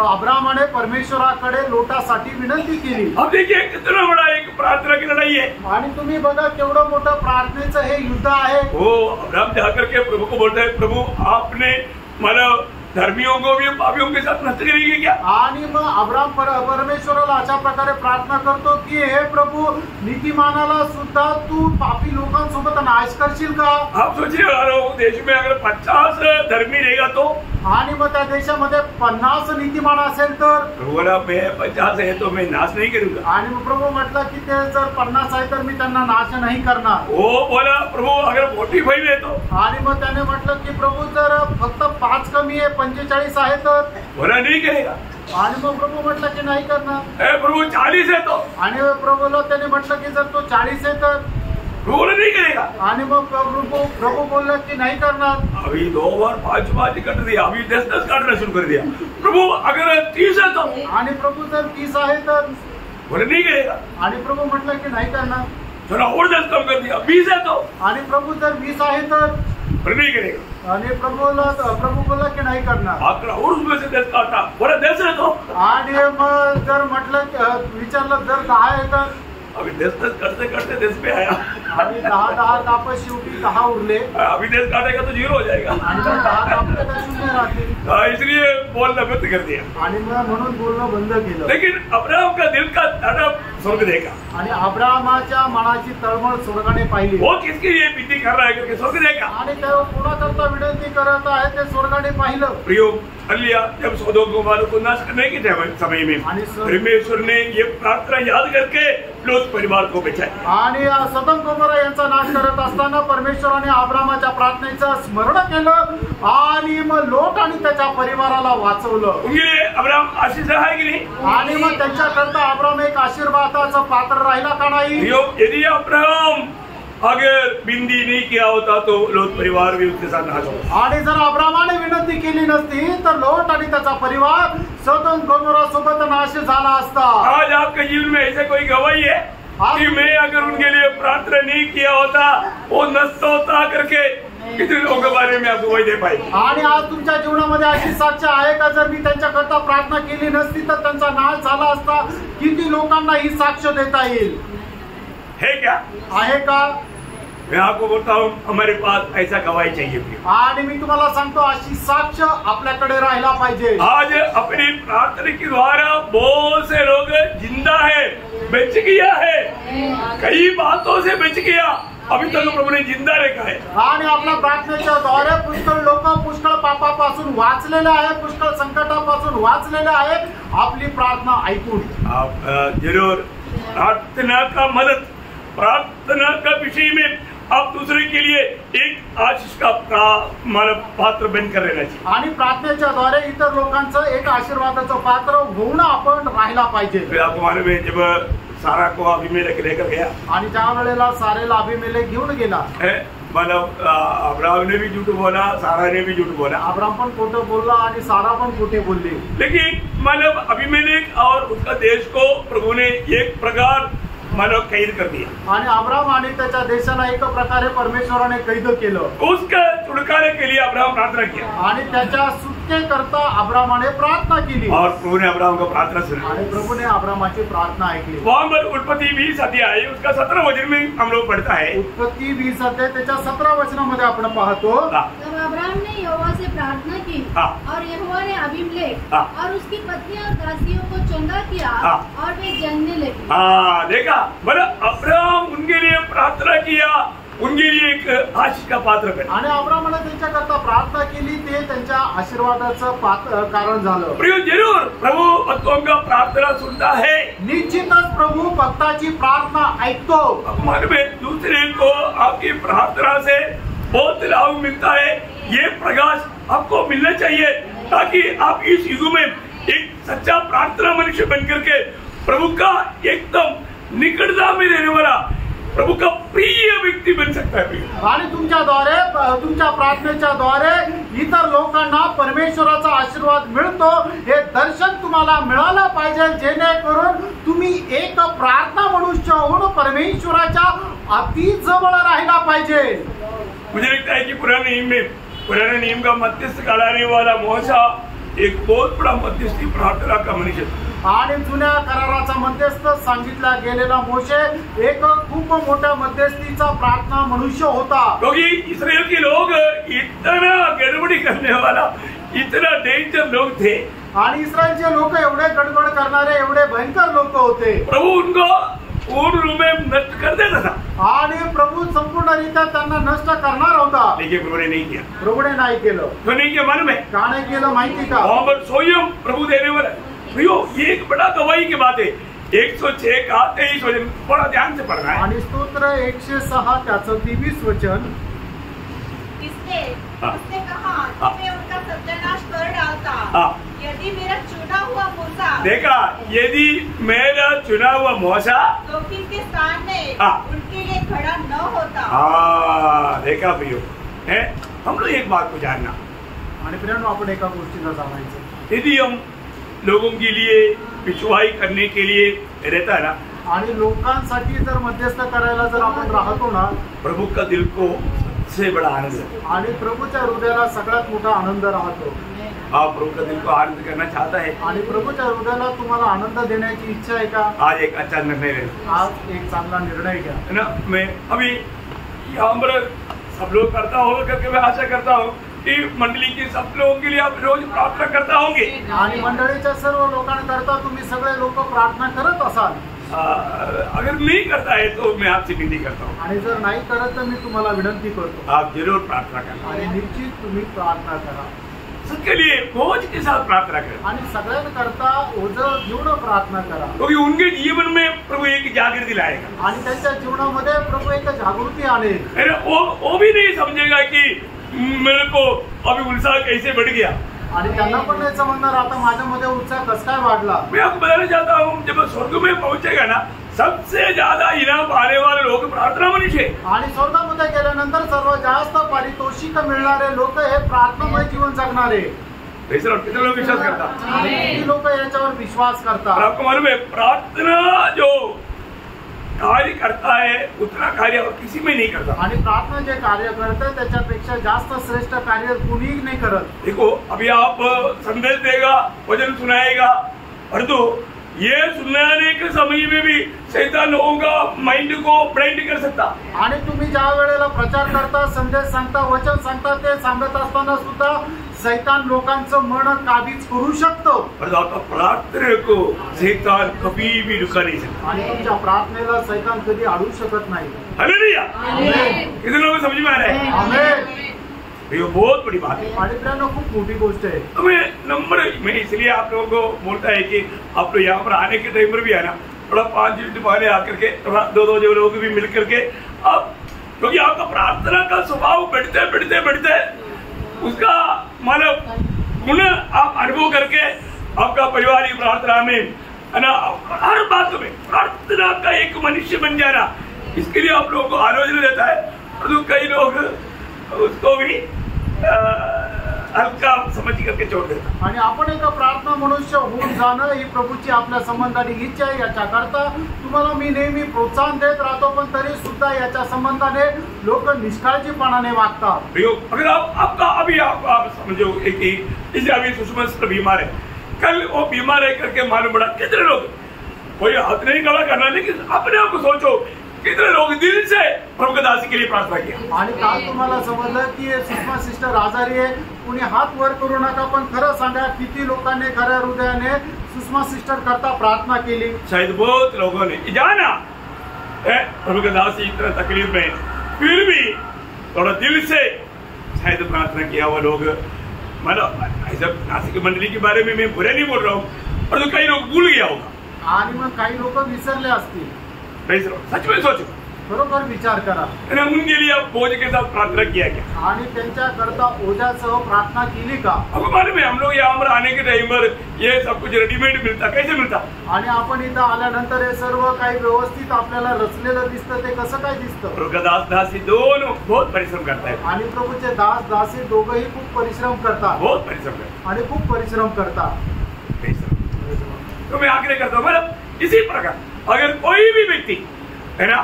B: अब्रामाने परमेश्वराकडे लोटासाठी विनंती केली.
A: अब देखिए कितना बड़ा एक प्रार्थना की लड़ाई है।
B: आणि तुम्ही बघा केवढं मोठं प्रार्थनेचं हे युद्ध आहे।
A: वो अब्राहम जाकर के प्रभु को बोलता है, प्रभु आपने मतलब धर्मियों को भी पापियों के साथ नष्ट करेंगे क्या?
B: आणि मग अब्राम परमेश्वराला अशा प्रकारे प्रार्थना करतो की हे प्रभु नीतिमानाला सुद्धा तू पापी लोकांसोबत नाश करशील का?
A: आप सोचिए देश में अगर 50 धर्मी रहेगा तो,
B: आणि मग त्या देशामध्ये 50 नीतिमान असेल तर
A: बोला मैं 50 है तो मैं नाश नहीं करूंगा।
B: आणि मग प्रभू म्हटलं की ते जर 50 आहे तर मी त्यांना नाश नाही करणार।
A: वो बोला प्रभु अगर 45 है तो,
B: आणि मग त्याने म्हटलं की प्रभू जर फक्त 5 कमी आहे 45 आहे तर,
A: बोला नहीं करेगा।
B: आणि मग प्रभू म्हटलं की नाही करणार।
A: प्रभु 40 है तो,
B: आणि प्रभूला त्याने म्हटलं की जर तो 40 आहे तर,
A: बोला नहीं करेगा।
B: आणि मग प्रभू बोलला की नाही करणार।
A: अभी 2 बार 5 बार कट दिया, अभी 10 काटना शुरू कर दिया। प्रभु अगर 30 है तो,
B: आणि प्रभू जर 30 आहे तर,
A: बोला नहीं करेगा।
B: आणि प्रभू म्हटलं की नाही करणार।
A: थोड़ा और 10 कम कर दिया, 20 है तो,
B: आणि प्रभू जर 20 आहे तर,
A: नहीं करेगा।
B: आणि प्रभू बोलला की नाही करणार।
A: आकर और उसमें से 10 काटा, बोला 10 है तो,
B: आणि मग जर म्हटलं विचारलं जर 10 आहे तर,
A: अभी 10 करते करते 10 पे आया।
B: आणि 10 कापत शेवटी 10 उरले।
A: अभी 10 काटेगा तो 0 हो जाएगा।
B: आणि जर 10 कापले तर 0 राहतील।
A: इसलिए बोलना बंद कर दिया।
B: आणि मग म्हणून बोलणं बंद केलं।
A: लेकिन अब्राहम का दिल का तड़प स्वर्ग देखा।
B: आणि अब्राहमाच्या मनाची तळमळ स्वर्गाने पाहिली।
A: वो किसके लिए विनती कर रहा है करके स्वर्ग देखा।
B: आणि ते कोणाकरता विनंती करत आहे ते स्वर्गाने पाहिलं।
A: प्रियो अलिया जब सदोम गोमोरा को नाश करने के समय में परमेश्वर ने ये प्रार्थना याद करके लोत परिवार को बचाया।
B: आणि सदोम गोमोरा यांचा नाश करत असताना परमेश्वराने अब्राहमाच्या प्रार्थनेचं स्मरण केलं आणि मग लोट आणि त्याच्या परिवाराला वाचवलं।
A: उनके अब्राहम आशीष है कि नहीं?
B: आणि मग त्यांच्याकरता अब्राहम एक आशीर्वादाचं पात्र राहिला का नाही?
A: यदि अब्राहम अगर बिंदी नहीं किया होता तो लोट परिवार भी उसके साथ नाश होता।
B: आणि जर अब्राहमाने विनंती केली नसती तर लोट आणि त्याचा परिवार सदोम गोमोरा सोबत नाश झाला असता।
A: आज आपके जीवन में ऐसे कोई गवाही है कि मैं अगर उनके लिए प्रार्थना नहीं किया होता वो नष्ट होता करके कितने लोगों के बारे में आप गवाही दे पाए?
B: आणि आज तुमच्या जीवनामध्ये अशी साक्ष आहे का जर मी त्यांच्याकरता प्रार्थना केली नसती तर त्यांचा नाश झाला असता? किती लोकांना ही साक्ष देता येईल?
A: है क्या?
B: आहे का?
A: मैं आपको बोलता हूँ हमारे पास ऐसा गवाही चाहिए।
B: आणि मी तुम्हाला सांगतो अशी साक्ष आपल्याकडे राहिला पाहिजे।
A: आज अपनी प्रार्थना के द्वारा बहुत से लोग जिंदा है, बच गया है, कई बातों से बच गया, अभी तक प्रभु ने जिंदा रखा है।
B: आणि आपल्या प्रार्थनेच्या द्वारे पुष्कळ लोक पुष्कळ पापापासून वाचलेले आहे, पुष्कळ संकटापासून वाचलेले आहे आपली प्रार्थना ऐकून।
A: आप जरूर प्रार्थना का मदद, प्रार्थना का विषय में आप दूसरे के लिए एक आशीष का पात्र बनकर रहना चाहिए।
B: आणि प्रार्थनेच्या द्वारे इतर लोकांचं एक आशीर्वादाचं पात्र होऊन आपण राहिला पाहिजे।
A: आपको मालूम है जब सारा को अभिमेलेक लेकर गया
B: आणि ज्या वेळेला सारेला अभिमेलेक घेऊन गेला,
A: मतलब अब्राहम ने भी झूठ बोला, सारा ने भी झूठ बोला,
B: अब्राहम पण खोटं बोलला आणि सारा पण खोटे बोलली।
A: लेकिन मतलब अभिमेलेक और उसका देश को प्रभु ने एक प्रकार मतलब कैद कर दिया।
B: आणि अब्राहम आणि त्याच्या देशाला एक प्रकारे परमेश्वराने कैद केलं।
A: उसका छुटकारे के लिए अब्राहम प्रार्थना किया
B: आणि त्याच्या सुटकेकरता अब्राहमाने प्रार्थना केली
A: और प्रभु ने अब्राहम को प्रार्थना सुनी
B: आणि प्रभूने अब्राहमाची प्रार्थना ऐकली।
A: वहाँ पर उत्पत्ति 20 अध्याय उसका 17 वचन में हम लोग पढ़ता है।
B: उत्पत्ति 20 अध्याय त्याच्या 17 वचनामध्ये आपण पाहतो,
D: तब अब्राहम ने यहोवा से प्रार्थना की और यहोवा ने अबीमेलेक और उसकी पत्नी और दासियों को चंगा किया और वे जन्मने लगी।
A: हाँ देखा, बोला अब्राहम उनके लिए प्रार्थना किया, उनके लिए एक आशीष का पात्र बना।
B: आणि अब्राहमाने त्यांच्याकरता प्रार्थना केली, ते त्यांच्या आशीर्वादाचं कारण झालं।
A: प्रियो जरूर प्रभु भक्तों का प्रार्थना सुनता है,
B: निश्चितच प्रभु भक्ताची प्रार्थना ऐकतो।
A: मन में दूसरे को आपकी प्रार्थना से बहुत लाभ मिलता है, ये प्रकाश आपको मिलना चाहिए ताकि आप इस युग में एक सच्चा प्रार्थना मनुष्य बनकर के प्रभु का एकदम निकटता में रहने वाला प्रभु का प्रिय व्यक्ती बन सकता है।
B: आणि तुमच्याद्वारे तुमच्या प्रार्थनेच्या द्वारे इतर लोकांना परमेश्वराचा आशीर्वाद मिळतो हे दर्शन तुम्हाला मिळालं पाहिजे, जेणेकरून तुम्ही एक प्रार्थना मनुष्य होऊन परमेश्वराच्या अति जवळ राहिला पाहिजे।
A: मुझे लगता है कि पुराने नियम का मध्यस्थ कराने वाला मूसा एक बहुत बड़ा मध्यस्थी प्रार्थना का मनुष्य था।
B: आणि जुन्या कराराचा मध्यस्थ सांगितला गेलेला मोशे एक खूप मोठ्या मध्यस्थीचा प्रार्थना मनुष्य होता.
A: क्योंकि इस्राएल के लोग इतना गड़बड़ी करने वाला, इतना डेंजर लोग थे.
B: आणि इस्रायलचे लोक एवढे गडबड करणारे, एवढे भयंकर लोक होते.
A: प्रभु उनको पूर्ण रूप में नष्ट कर देता था.
B: आणि प्रभू संपूर्णरित्या त्यांना नष्ट करणार होता.
A: लेकिन प्रभु ने नहीं किया.
B: प्रभूने नाही केलं.
A: तो नहीं किया मालूम है?
B: का नाही केलं माहिती का?
A: और स्वयं प्रभु देने वाला. भैया ये एक बड़ा गवाही की बात है. 106 का 23 वचन बड़ा ध्यान से पढ़ना है.
B: आणि स्तोत्र 106 त्याचं 23 वचन.
C: उसने कहा कि मैं उनका सत्यानाश कर डालता यदि मेरा चुना हुआ मूसा.
A: देखा, यदि मेरा चुना हुआ मूसा
C: जोखिम के सामने उनके लिए खड़ा न होता.
A: देखा भैया, है हम लोग एक बात को जानना.
B: आणि प्रियांनो, आपण एका गोष्टीला जाणायचं.
A: यदि हम लोगों के लिए पिछुआई करने के लिए रहता है ना,
B: आणि लोकांसाठी जर मध्यस्थ करायला जर आपण राहतो ना,
A: प्रभु का दिल को सबसे बड़ा आनंद है.
B: आणि प्रभूच्या हृदयाला सगळ्यात मोठा आनंद राहतो.
A: आप प्रभु का दिल को आनंद करना चाहता है.
B: आणि प्रभूच्या हृदयाला तुम्हाला आनंद देण्याची इच्छा आहे का?
A: आज एक अच्छा निर्णय लेना.
B: आज एक चांगला निर्णय घ्या.
A: है ना. मैं अभी यहाँ पर सब लोग करता होगा करके मैं आशा करता हूँ कि मंडली के सब लोगों के लिए आप रोज प्रार्थना करता होंगे.
B: आणि मंडळीच्या सर्व लोकांकरता तुम्ही सगळे लोक प्रार्थना करत असाल.
A: अगर नहीं करता है तो मैं आपसे विनती करता हूँ.
B: आणि जर नाही करत तर मी तुम्हाला विनंती करतो.
A: आप जरूर प्रार्थना करना.
B: आणि निश्चित तुम्ही प्रार्थना करा.
A: सबके लिए बोझ के साथ प्रार्थना करें.
B: आणि सगळ्यांकरता ओझं घेऊन प्रार्थना करा.
A: क्योंकि उनके जीवन में प्रभु एक जागृति लाएगा.
B: आणि त्यांच्या जीवनामध्ये प्रभू एक जागृती आणेल.
A: वो भी नहीं समझेगा कि मेरे को अभी उत्साह कैसे बढ़ गया.
B: आणि त्यांना पण नाही समजणार आता माझ्यामध्ये उत्साह कसा काय वाढला.
A: मैं आपको बताना चाहता हूँ, जब स्वर्ग में पहुंचेगा ना, सबसे ज्यादा इनाम पाने वाले लोग प्रार्थना मनुष्य.
B: आणि स्वर्गामध्ये गेल्यानंतर सर्वात जास्त पारितोषिक मिळणारे लोक हे प्रार्थनामय जीवन जगणारे.
A: कितने लोग विश्वास करता?
B: किती लोक याच्यावर विश्वास करतात?
A: आपको मालूम है, प्रार्थना जो कार्य करता है उतना कार्य और किसी में नहीं करता.
B: आणि प्रार्थना जे कार्य करते त्याच्यापेक्षा जास्त श्रेष्ठ कार्य कुणी नाही करत.
A: देखो, अभी आप संदेश देगा, वचन सुनाएगा, और तो ये सुनाने के समय में भी शैतान लोगों का माइंड को ब्लाइंड कर सकता.
B: आणि तुम्ही ज्या वेळेला प्रचार करता, संदेश सांगता, वचन सांगता, ते सांगत असताना सुद्धा शैतान लोकांचं मन काबीज करू शकतो.
A: और आपका प्रार्थना को शैतान कभी भी रुका नहीं सकता.
B: आणि तुमच्या प्रार्थनेला शैतान कधी अडवू शकत नाही.
A: हालेलुया. कितने लोगों को समझ में आ रहा है?
B: आमेन.
A: ये बहुत बड़ी बात है.
B: आणि प्रियांनो, खूप मोठी गोष्ट आहे.
A: हमें नंबर मैं इसलिए आप लोगों को बोलता है कि आप लोग यहाँ पर आने के टाइम पर भी आना, थोड़ा 5 मिनट पहले आकर के थोड़ा 2-2 जो लोग भी मिल करके आप, क्योंकि आपका प्रार्थना का स्वभाव बढ़ते बढ़ते बढ़ते उसका मतलब गुण आप अनुभव करके आपका परिवार की प्रार्थना में, है ना, हर बात में प्रार्थना का एक मनुष्य बन जाना, इसके लिए आप लोगों को आलोचना देता है. तो कई लोग उसको भी हलका समझ करके छोड़ देता.
B: आणि आपण एक प्रार्थना मनुष्य होऊन जाणं ही प्रभूची आपल्या संबंधाने इच्छा आहे. याच्याकरता तुम्हाला मी नेहमी प्रोत्साहन देत राहतो, पण तरी सुद्धा याच्या संबंधाने लोक निष्काळजीपणाने वागतात.
A: अगर आपका अभी आप समझो जैसे अभी सुषमा सिस्टर बीमार है, कल वो बीमार है करके मालूम पड़ा कितने लोग, कोई हाथ नहीं खड़ा करना, लेकिन अपने आप को सोचो कितने लोग दिल से प्रभु के दासी के लिए प्रार्थना किया.
B: आणि काल तुम्हाला समजलं की सुषमा सिस्टर आजारी आहे, कुणी हात वर करू नका, पण खरं सांगा किती लोकांनी खऱ्या हृदयाने सुषमा सिस्टर करता प्रार्थना केली.
A: शायद बहुत लोगों ने जाना प्रभु के दासी इतना तकलीफ में, फिर भी थोड़ा दिल से शायद प्रार्थना किया हुआ लोग. मतलब ऐसा नासिक मंडली के बारे में मैं बुरा नहीं बोल रहा हूँ, और तो कई लोग भूल गया होगा.
B: आणि मग काही लोक विसरले असतील.
A: सच में सोचो,
B: बरोबर विचार करा.
A: उनके लिए आप बोझ के साथ प्रार्थना किया क्या?
B: आणि त्यांच्याकरता ओझ्यासह प्रार्थना केली का?
A: आपको मालूम है, हम लोग यहाँ पर आने के टाइम पर ये सब कुछ रेडीमेड मिलता, कैसे मिलता?
B: आणि आपण इथं आल्यानंतर हे सर्व काही व्यवस्थित आपल्याला रचलेलं दिसतं. ते कसं काय दिसतं?
A: प्रभु का दास दासी दोनों बहुत परिश्रम करता है.
B: आणि प्रभूचे दास दासी दोघंही खूप परिश्रम करतात.
A: बहुत परिश्रम करतात
B: आणि खूप परिश्रम करतात.
A: तो मैं आग्रह करता हूँ, मतलब इसी प्रकार अगर कोई भी व्यक्ति है ना,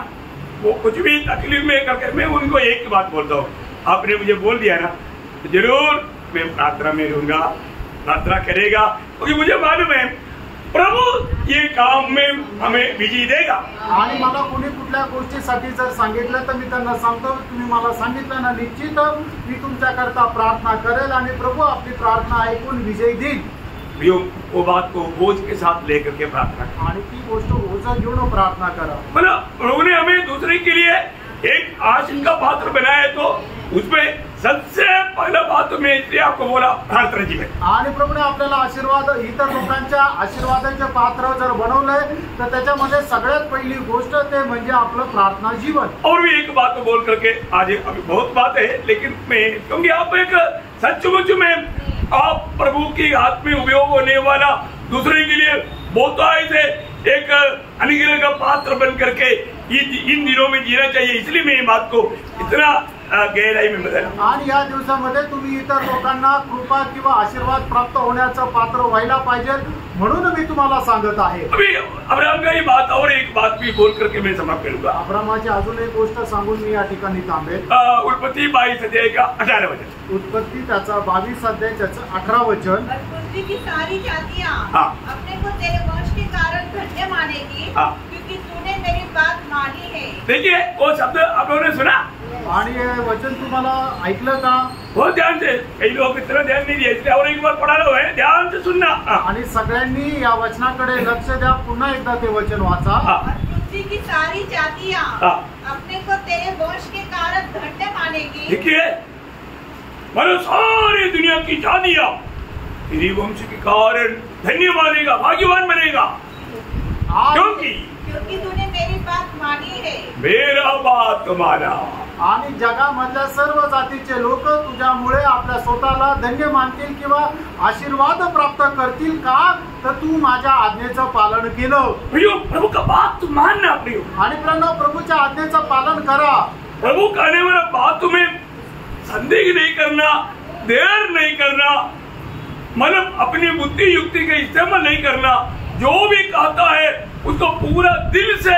A: वो कुछ भी तकलीफ में करके, मैं उनको एक ही बात बोलता हूँ, आपने मुझे बोल दिया ना, तो जरूर मैं प्रार्थना में रहूंगा, प्रार्थना करेगा, क्योंकि मुझे मालूम है प्रभु ये काम में हमें विजय देगा।
B: आणि मला कोणी कुठल्या गोष्टीसाठी जर सांगितलं तर मी त्यांना सांगतो, तुम्ही मला सांगितलं ना, निश्चित मी तुमच्याकरता प्रार्थना करेल आणि प्रभू आपली प्रार्थना ऐकून विजय देईल।
A: वो बात को बोझ के साथ लेकर के प्रार्थना करें
B: आणि ती गोष्ट ओझं घेऊन प्रार्थना करा।
A: मतलब प्रभु ने हमें दूसरे के लिए एक आशीष का पात्र बनाया है, तो उसमें सबसे पहला बात तो मैं इसलिए आपको बोला प्रार्थना जीवन।
B: आणि प्रभूने आपल्याला आशीर्वाद, इतर लोकांच्या आशीर्वादाचे पात्र जर बनवलंय तर त्याच्यामध्ये सगळ्यात पहिली गोष्ट ते म्हणजे आपलं प्रार्थना जीवन।
A: और भी एक बात बोल करके आज अभी बहुत बात है, लेकिन मैं क्योंकि आप एक सचमुच में आप प्रभु के हाथ में उपयोग होने वाला दूसरे के लिए बहुत ऐसे एक अनुग्रह का पात्र बन करके इन दिनों में जीना चाहिए, इसलिए मैं ये बात को इतना गहराई में बताया।
B: आणि या दिवसामध्ये तुम्ही इतर लोकांना कृपा किंवा आशीर्वाद प्राप्त होण्याचं पात्र व्हायला पाहिजे, म्हणून मी तुम्हाला सांगत आहे।
A: अभी अब्राहम का ही बात और एक बात भी बोल करके मैं समाप्त करूंगा।
B: अब्रामाची अजून एक गोष्ट सांगून मी या ठिकाणी थांबेल।
A: उत्पत्ति 22 अध्याय का 18 वचन।
B: उत्पत्ति त्याचा 22 अध्याय त्याचं 18 वचन।
C: पृथ्वी की सारी जातियां
A: हाँ।
C: अपने को तेरे वंश के कारण धन्य मानेगी,
A: हाँ।
C: क्योंकि तूने मेरी बात मानी है।
A: देखिए वो शब्द आप लोगों ने सुना,
B: आणि हे वचन तुम्हाला ऐकलं का?
A: बहुत ध्यान से, कई लोग इतना ध्यान नहीं दिया, इसलिए और एक बार पढ़ा रहा है, ध्यान से सुनना।
B: आणि सगळ्यांनी या वचनाकडे लक्ष द्या, पुन्हा एकदा ते वचन वाचा।
C: और पृथ्वी की सारी जातियां
A: हाँ।
C: अपने को तेरे वंश के कारण धन्य मानेगी।
A: देखिए मानो सारी दुनिया की जातियां तेरी वंश के कारण धन्य मानेगा, भाग्यवान बनेगा,
C: क्योंकि तूने मेरी बात मानी है।
A: मेरा बात माना।
B: आणि जगामधल्या सर्व जातीचे लोक तुझ्यामुळे आपल्या स्वतःला धन्य मानतील किंवा आशीर्वाद प्राप्त करतील का, तर तू माझ्या आज्ञेचं पालन केलं।
A: प्रभु का बात मानना प्रियो,
B: आणि प्रभूच्या आज्ञेचं पालन करा।
A: प्रभु कहने वाला बात तुम्हें संदेह नहीं करना, देर नहीं करना, मतलब अपनी बुद्धि युक्ति का इस्तेमाल नहीं करना, जो भी कहता है उसको पूरा दिल से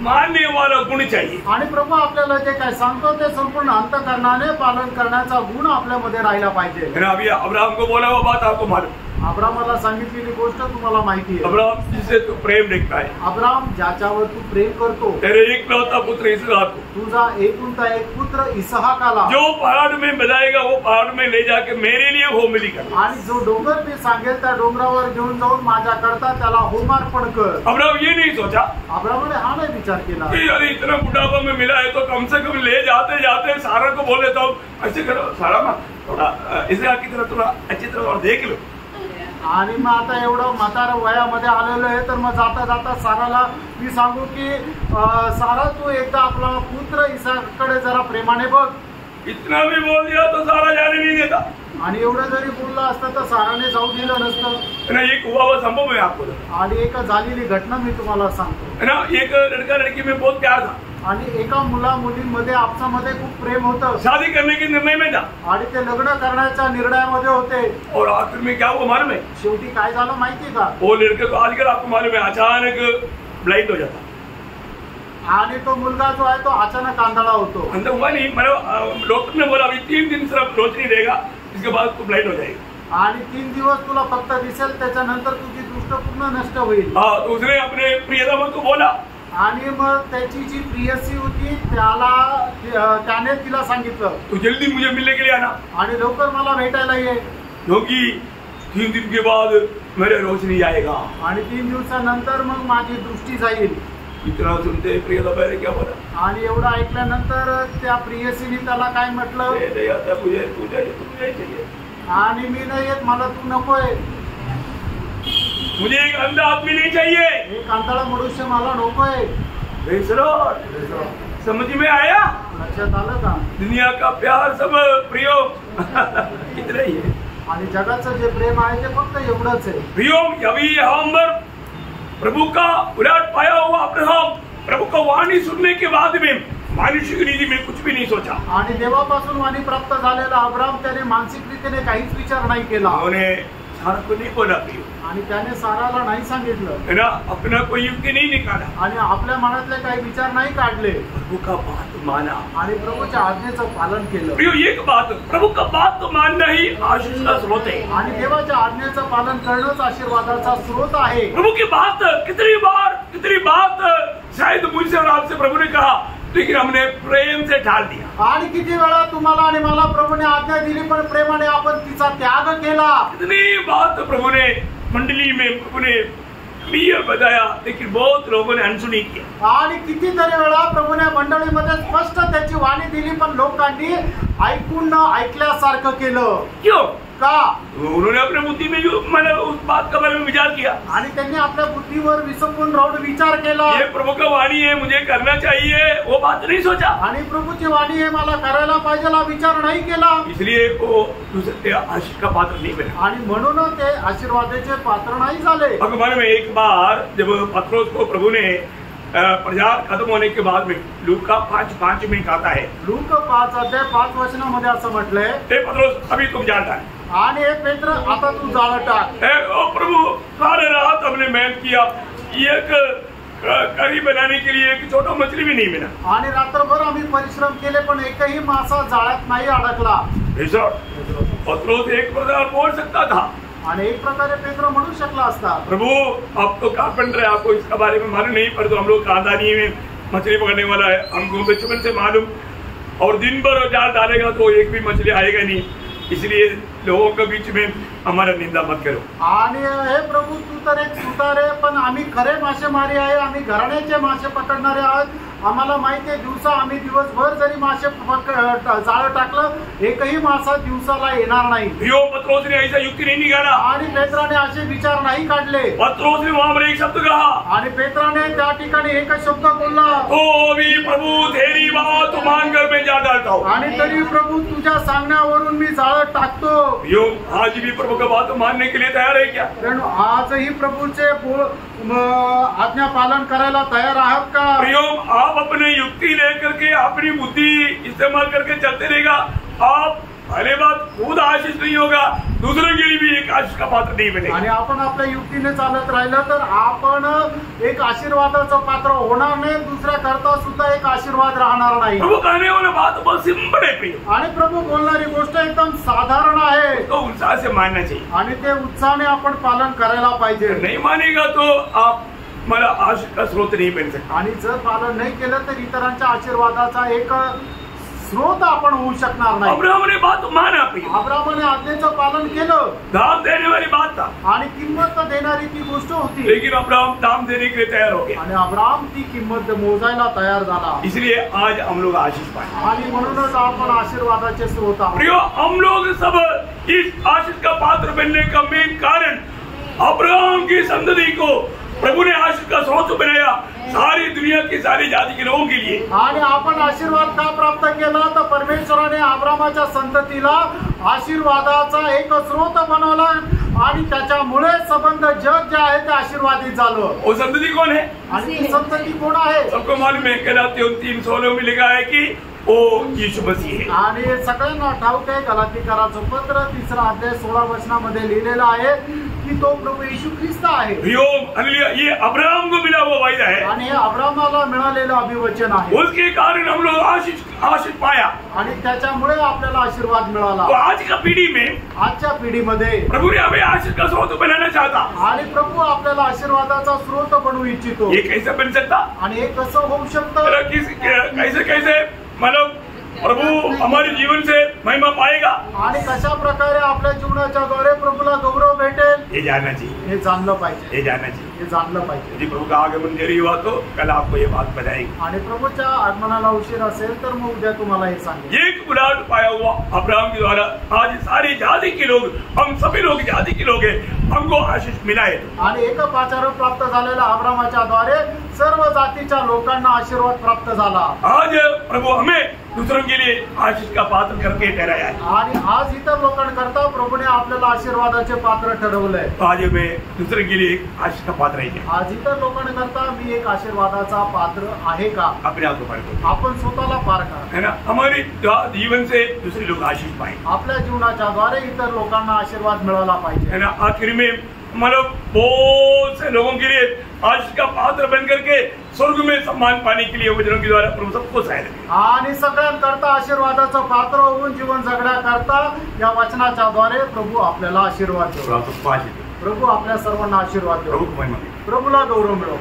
A: मानने वाला गुण चाहिए।
B: आणि प्रभू आपल्याला जे काय सांगतो ते संपूर्ण अंतःकरणाने पालन करण्याचा गुण आपल्यामध्ये राहिला पाहिजे।
A: अभी अब्राहम को बोला वो बात आपको मालूम,
B: अब्राहमाला सांगितलेली गोष्ट तुम्हाला माहिती आहे।
A: अब्राहम जिससे तू प्रेम रखता है,
B: अब्राहम ज्याच्यावर तू प्रेम करतो,
A: तेरे एकलौता पुत्र इसहाक को,
B: तुझा एकुलता एक पुत्र इसहाकाला
A: जो पहाड़ में बजाएगा वो पहाड़ में ले जाके मेरे लिए होमबलि कर।
B: आणि जो डोंगर मी सांगेल त्या डोंगरावर घेऊन जाऊन माझ्या करता त्याला होमार्पण कर।
A: अब्राहम ये नहीं सोचा
B: अब्राहमाने हा नाही विचार केला
A: कि अरे इतना बुढ़ापा में मिला है तो कम से कम ले जाते जाते सारा को बोल देता हूँ, ऐसे करो सारा थोड़ा इसहाक की तरह थोड़ा अच्छी तरह और देख लो।
B: आणि मग आता एवढं म्हातारा वयामध्ये आलेलं आहे तर मग जाता जाता साराला मी सांगू की सारा तू एकदा आपला पुत्र इसहाकडे जरा प्रेमाने बघ।
A: इतना भी बोल दिया तो सारा जाने नहीं देता,
B: आणि एवढं जरी बोललं असतं तर साराने जाऊ दिलं नसतं
A: ना। एक हुआ वो संभव है आपको,
B: आणि एक झालेली घटना मी तुम्हाला सांगतो
A: है ना। एक लड़का लड़की में बहुत प्यार था,
B: आणि एका मुला मुलींमध्ये आपसामध्ये खूप प्रेम होतं,
A: शादी करने के निर्णय में था,
B: आणि ते लग्न करण्याच्या निर्णयामध्ये होते।
A: और आखिर में क्या हुआ मालूम है?
B: शेवटी काय झालं माहिती का?
A: वो लड़के को आजकल आपको मालूम है अचानक ब्लाइंड हो जाता,
B: आणि तो मुलगा जो आहे तो अचानक आंधळा होतो।
A: अंदर हुआ नहीं, मतलब डॉक्टर ने बोला अभी 3 दिन सिर्फ रोशनी देगा, इसके बाद तो ब्लाइंड हो जाएगा।
B: आणि 3 दिवस तुला फक्त दिसेल, त्याच्यानंतर तुझी दृष्टी पूर्ण नष्ट होईल।
A: हाँ, तो उसने अपने प्रियतमा को बोला,
B: आणि मग त्याची जी प्रियसी होती त्याने तिला सांगितलं
A: तो जल्दी मुझे मिलने के लिए आना,
B: आणि लवकर मला भेटायला ये,
A: क्योंकि 3 दिन के बाद मेरे रोशनी आएगा।
B: आणि 3 दिवसानंतर मग माझी दृष्टी जाईल।
A: इतना सुनते प्रियतमा ने क्या बोला?
B: आणि एवढं ऐकल्यानंतर त्या प्रियसीने त्याला काय म्हटलं,
A: मुझे तुझे चाहिए,
B: आणि मी नाही येत, मला तू नकोय,
A: मुझे एक अंधा आदमी नहीं चाहिए,
B: एक आंधळा मनुष्य मला नकोय।
A: समझ में आया?
B: लक्षात आलं का?
A: दुनिया का प्यार सब प्रियो कितना ही है,
B: आणि जगाचं जे प्रेम आहे ते फक्त एवढंच आहे।
A: प्रियो अभी हम प्रभु का उलाट पाया हुआ अब्राहम प्रभु का वाणी सुनने के बाद में मानसिक रीति में कुछ भी नहीं सोचा,
B: आणि देवापासून वाणी प्राप्त झालेला अब्राहम त्याने मानसिक रीतीने काहीच विचार नाही केला।
A: उन्होंने सारा को नहीं बोला प्रियो,
B: आणि त्याने साराला नाही सांगितलं,
A: है ना, अपना कोई युक्ति नहीं निकाला,
B: आणि आपल्या मनातले काही विचार नाही काढले,
A: प्रभु का बात माना
B: आणि प्रभूच्या आज्ञेचं पालन केलं.
A: प्रियो, एक बात, प्रभु का बात मानना ही आशीष का स्रोत है.
B: आणि देवाच्या आज्ञेचं पालन करणंच आशीर्वादाचा स्रोत आहे.
A: प्रभु की बात कितनी बात शायद मुझसे और आपसे प्रभु ने कहा, लेकिन हमने प्रेम से टाल दिया.
B: आणि किती वेळा तुम्हाला आणि मला प्रभूने आज्ञा दिली, पण प्रेमाने आपण तिचा त्याग केला.
A: कितनी बात प्रभु ने मंडली में प्रभु ने क्लियर बताया, लेकिन बहुत लोगों ने अनसुनी किया.
B: आणि कितीतरी वेळा प्रभूने मंडळीमध्ये स्पष्ट त्याची वाणी दिली, पण लोकांनी ऐकून न ऐकल्यासारखं केलं.
A: क्यों?
B: का?
A: उन्होंने अपने बुद्धि में जो मैंने उस बात का बारे में विचार किया,
B: आणि त्यांनी आपल्या बुद्धीवर विसपून राहून विचार केला.
A: ये प्रभु का वाणी है, मुझे करना चाहिए, वो बात नहीं सोचा.
B: आणि प्रभूची वाणी हे मला करायला पाहिजे हा विचार नाही केला.
A: इसलिए वो दूसरे आशीष का पात्र नहीं बना.
B: आणि म्हणून ते आशीर्वादाचे पात्र नाही झाले.
A: भगवान में एक बार जब पत्रोस को प्रभु ने प्रचार खत्म होने के बाद में लूका 5:5 में कहता है,
B: लूक 5:5 असं म्हटलंय,
A: हे पत्रोस अभी तुम जाता है,
B: आणि हे पेत्र आता तू जाळं टाक.
A: ओ प्रभु, सारे रात हमने मेहनत किया, एक करी बनाने के लिए एक छोटा मछली भी नहीं मिला.
B: आणि रात्रभर आम्ही परिश्रम केले, पण एकही मासा जाळ्यात नाही अडकला.
A: पत्रोस एक प्रकार बोल सकता था,
B: आणि एक प्रकारे पेत्र म्हणू शकला असता,
A: प्रभु आप तो कारपेंटर है, आपको इसका बारे में मालूम नहीं, पर तो हम लोग खानदानी में मछली पकड़ने वाला है, हमको बचपन से मालूम, और दिन भर जाल डालेगा तो एक भी मछली आएगा नहीं, इसलिए लोगों के बीच में हमारा निंदा मत करो.
B: आणि हे प्रभू, तू तर एक सुतार आहे, पण आम्ही खरे मासेमारी आहे, आम्ही घराण्याचे मासे पकडणारे आहोत. आम्हाला माहिती आहे, दिवसा आम्ही दिवसभर जरी मासे जाळं टाकलं, एकही मासा दिवसाला येणार नाही.
A: पत्रोस ने ऐसा युक्ति नहीं निकाला,
B: आणि पेत्राने असे विचार नाही काढले.
A: पत्रोस ने वहां पर एक शब्द कहा,
B: आणि पेत्राने त्या ठिकाणी एकच शब्द बोलला,
A: तो भी प्रभु तेरी बात मानकर मैं जाल डालता हूं.
B: आणि तरी प्रभू तुझ्या सांगण्यावरून मी जाळं टाकतो.
A: आज भी प्रभु का बात मानने के लिए तैयार है क्या?
B: आजही प्रभूचे आज्ञा पालन करायला तयार आहात का?
A: आप अपने युक्ति लेकर के अपनी बुद्धि इस्तेमाल करके चलते रहेगा, आप पहले बात खुद आशीष नहीं होगा, दूसरों के लिए भी एक आशीष का पात्र नहीं बनेगा.
B: आणि आपण आपल्या युक्तीने चालत राहिलं तर आपण एक आशीर्वादाचं पात्र होणार नाही, दुसऱ्या करता सुद्धा एक आशीर्वाद राहणार नाही.
A: प्रभु कहने वाली बात बहुत सिंपल है प्रिय,
B: आणि प्रभू बोलणारी गोष्ट एकदम साधारण आहे.
A: तो उत्साह से मानना चाहिए,
B: आणि ते उत्साहाने आपण पालन करायला पाहिजे.
A: नहीं मानेगा तो आप मला आशीष का स्रोत नहीं बन सकता.
B: आणि जर पालन नाही केलं तर इतरांच्या आशीर्वादाचा एक स्रोत आपण होऊ शकणार नाही.
A: अब्राहम ने बात माना,
B: अब्राहमाने आज्ञेचं पालन केलं,
A: दाम देने वाली बात था,
B: आणि किंमत देणारी ती गोष्ट होती.
A: लेकिन अब्राहम दाम देने के लिए तैयार हो गया,
B: आणि अब्राहम ती किंमत मोजायला तयार झाला.
A: इसलिए आज हम लोग आशीष पाए,
B: आणि म्हणूनच आपण आशीर्वादाचे स्रोत आहोत.
A: प्रियो, हम लोग सब इस आशीष का पात्र बनने का मेन कारण अब्राहम की संतति को प्रभु ने आशीष का स्रोत बनाया, सारी दुनिया की सारी जाति के लोगों के लिए.
B: आणि आपण आशीर्वाद का प्राप्त केला, तर परमेश्वराने अब्राहमाच्या संततीला आशीर्वादाचा एक स्रोत बनवला, आणि त्याच्यामुळे संबंध जग जे आहे ते आशीर्वादित झालं.
A: वो संतति कौन है?
B: आणि ती संतती कोण आहे?
A: सबको मालूम है, गलातियों 3:16 में लिखा है कि वो यीशु मसीह है.
B: आणि सगळ्यांना ठाऊक आहे, गलातीकराचं पत्र 3 अध्याय 16 वचनामध्ये लिहिलेलं आहे की तो प्रभू येशू ख्रिस्त आहे.
A: ये अब्राहम को मिला हुआ वायदा है,
B: आणि हे अब्राहमाला मिळालेलं अभिवचन आहे.
A: उसके कारण हम लोग आशीष पाया,
B: आणि त्याच्यामुळे आपल्याला आशीर्वाद मिळाला.
A: तो आज का पीढ़ी में,
B: आजच्या पिढीमध्ये
A: प्रभु ने हमें आशीष का स्रोत बनाना चाहता,
B: आणि प्रभू आपल्याला आशीर्वादाचा स्रोत बनवू इच्छितो.
A: ये कैसे बन सकता?
B: आणि हे कसं होऊ शकतं?
A: कैसे मतलब प्रभु हमारे जीवन से महिमा पाएगा,
B: आणि कशा प्रकारे आपल्या जीवनाच्या द्वारे प्रभूला गौरव भेटेल,
A: ये जानना चाहिए,
B: हे जाणलं पाहिजे.
A: ये जानना चाहिए,
B: हे जाणलं पाहिजे.
A: यदि प्रभु का आगमन देरी हुआ तो कल आपको ये बात बताएगी.
B: आणि प्रभूच्या आगमनाला उशीर असेल तर मग उद्या तुम्हाला हे सांगेल.
A: एक उलाट पाया हुआ अब्राहम के द्वारा आज सारी जाति के लोग, हम सभी लोग जाति के लोग हैं, हमको आशीष मिला है.
B: आणि एक पाचार प्राप्त झालेल्या अब्राहमाच्या द्वारे सर्व जातीच्या लोकांना आशीर्वाद प्राप्त झाला.
A: आज प्रभु हमें दूसरों के लिए आशीष का पात्र करके ठहराया है.
B: आणि आज इतर लोकांकरता प्रभूने आपल्याला आशीर्वादाचे पात्र ठरवलंय.
A: आज मैं दूसरे के लिए आशीष का पात्र है.
B: आज इतर लोकांकरता मी एक आशीर्वादाचा पात्र आहे का?
A: अपने आप को पार,
B: आपण स्वतःला पार करा,
A: है ना. हमारे जीवन से दूसरे लोग आशीष पाए,
B: आपल्या जीवनाच्या द्वारे इतर लोकांना आशीर्वाद मिळाला पाहिजे.
A: है ना. आखिर में मतलब बहुत से लोगों के लिए आज का पात्र बन करके स्वर्ग में सम्मान पाने के लिए वचनों के द्वारा प्रभु सबको सहायता करें।
B: आणि सगळ्यांकरता आशीर्वादाचं पात्र होऊन जीवन जगण्याकरता या वचनाच्या द्वारे प्रभु आपल्याला आशीर्वाद देतो।
A: प्रभु आपको आशीष दे।
B: प्रभु आपल्या सर्वांना आशीर्वाद देतो।
A: प्रभु को महिमा दे।
B: प्रभुला गौरव मिळो।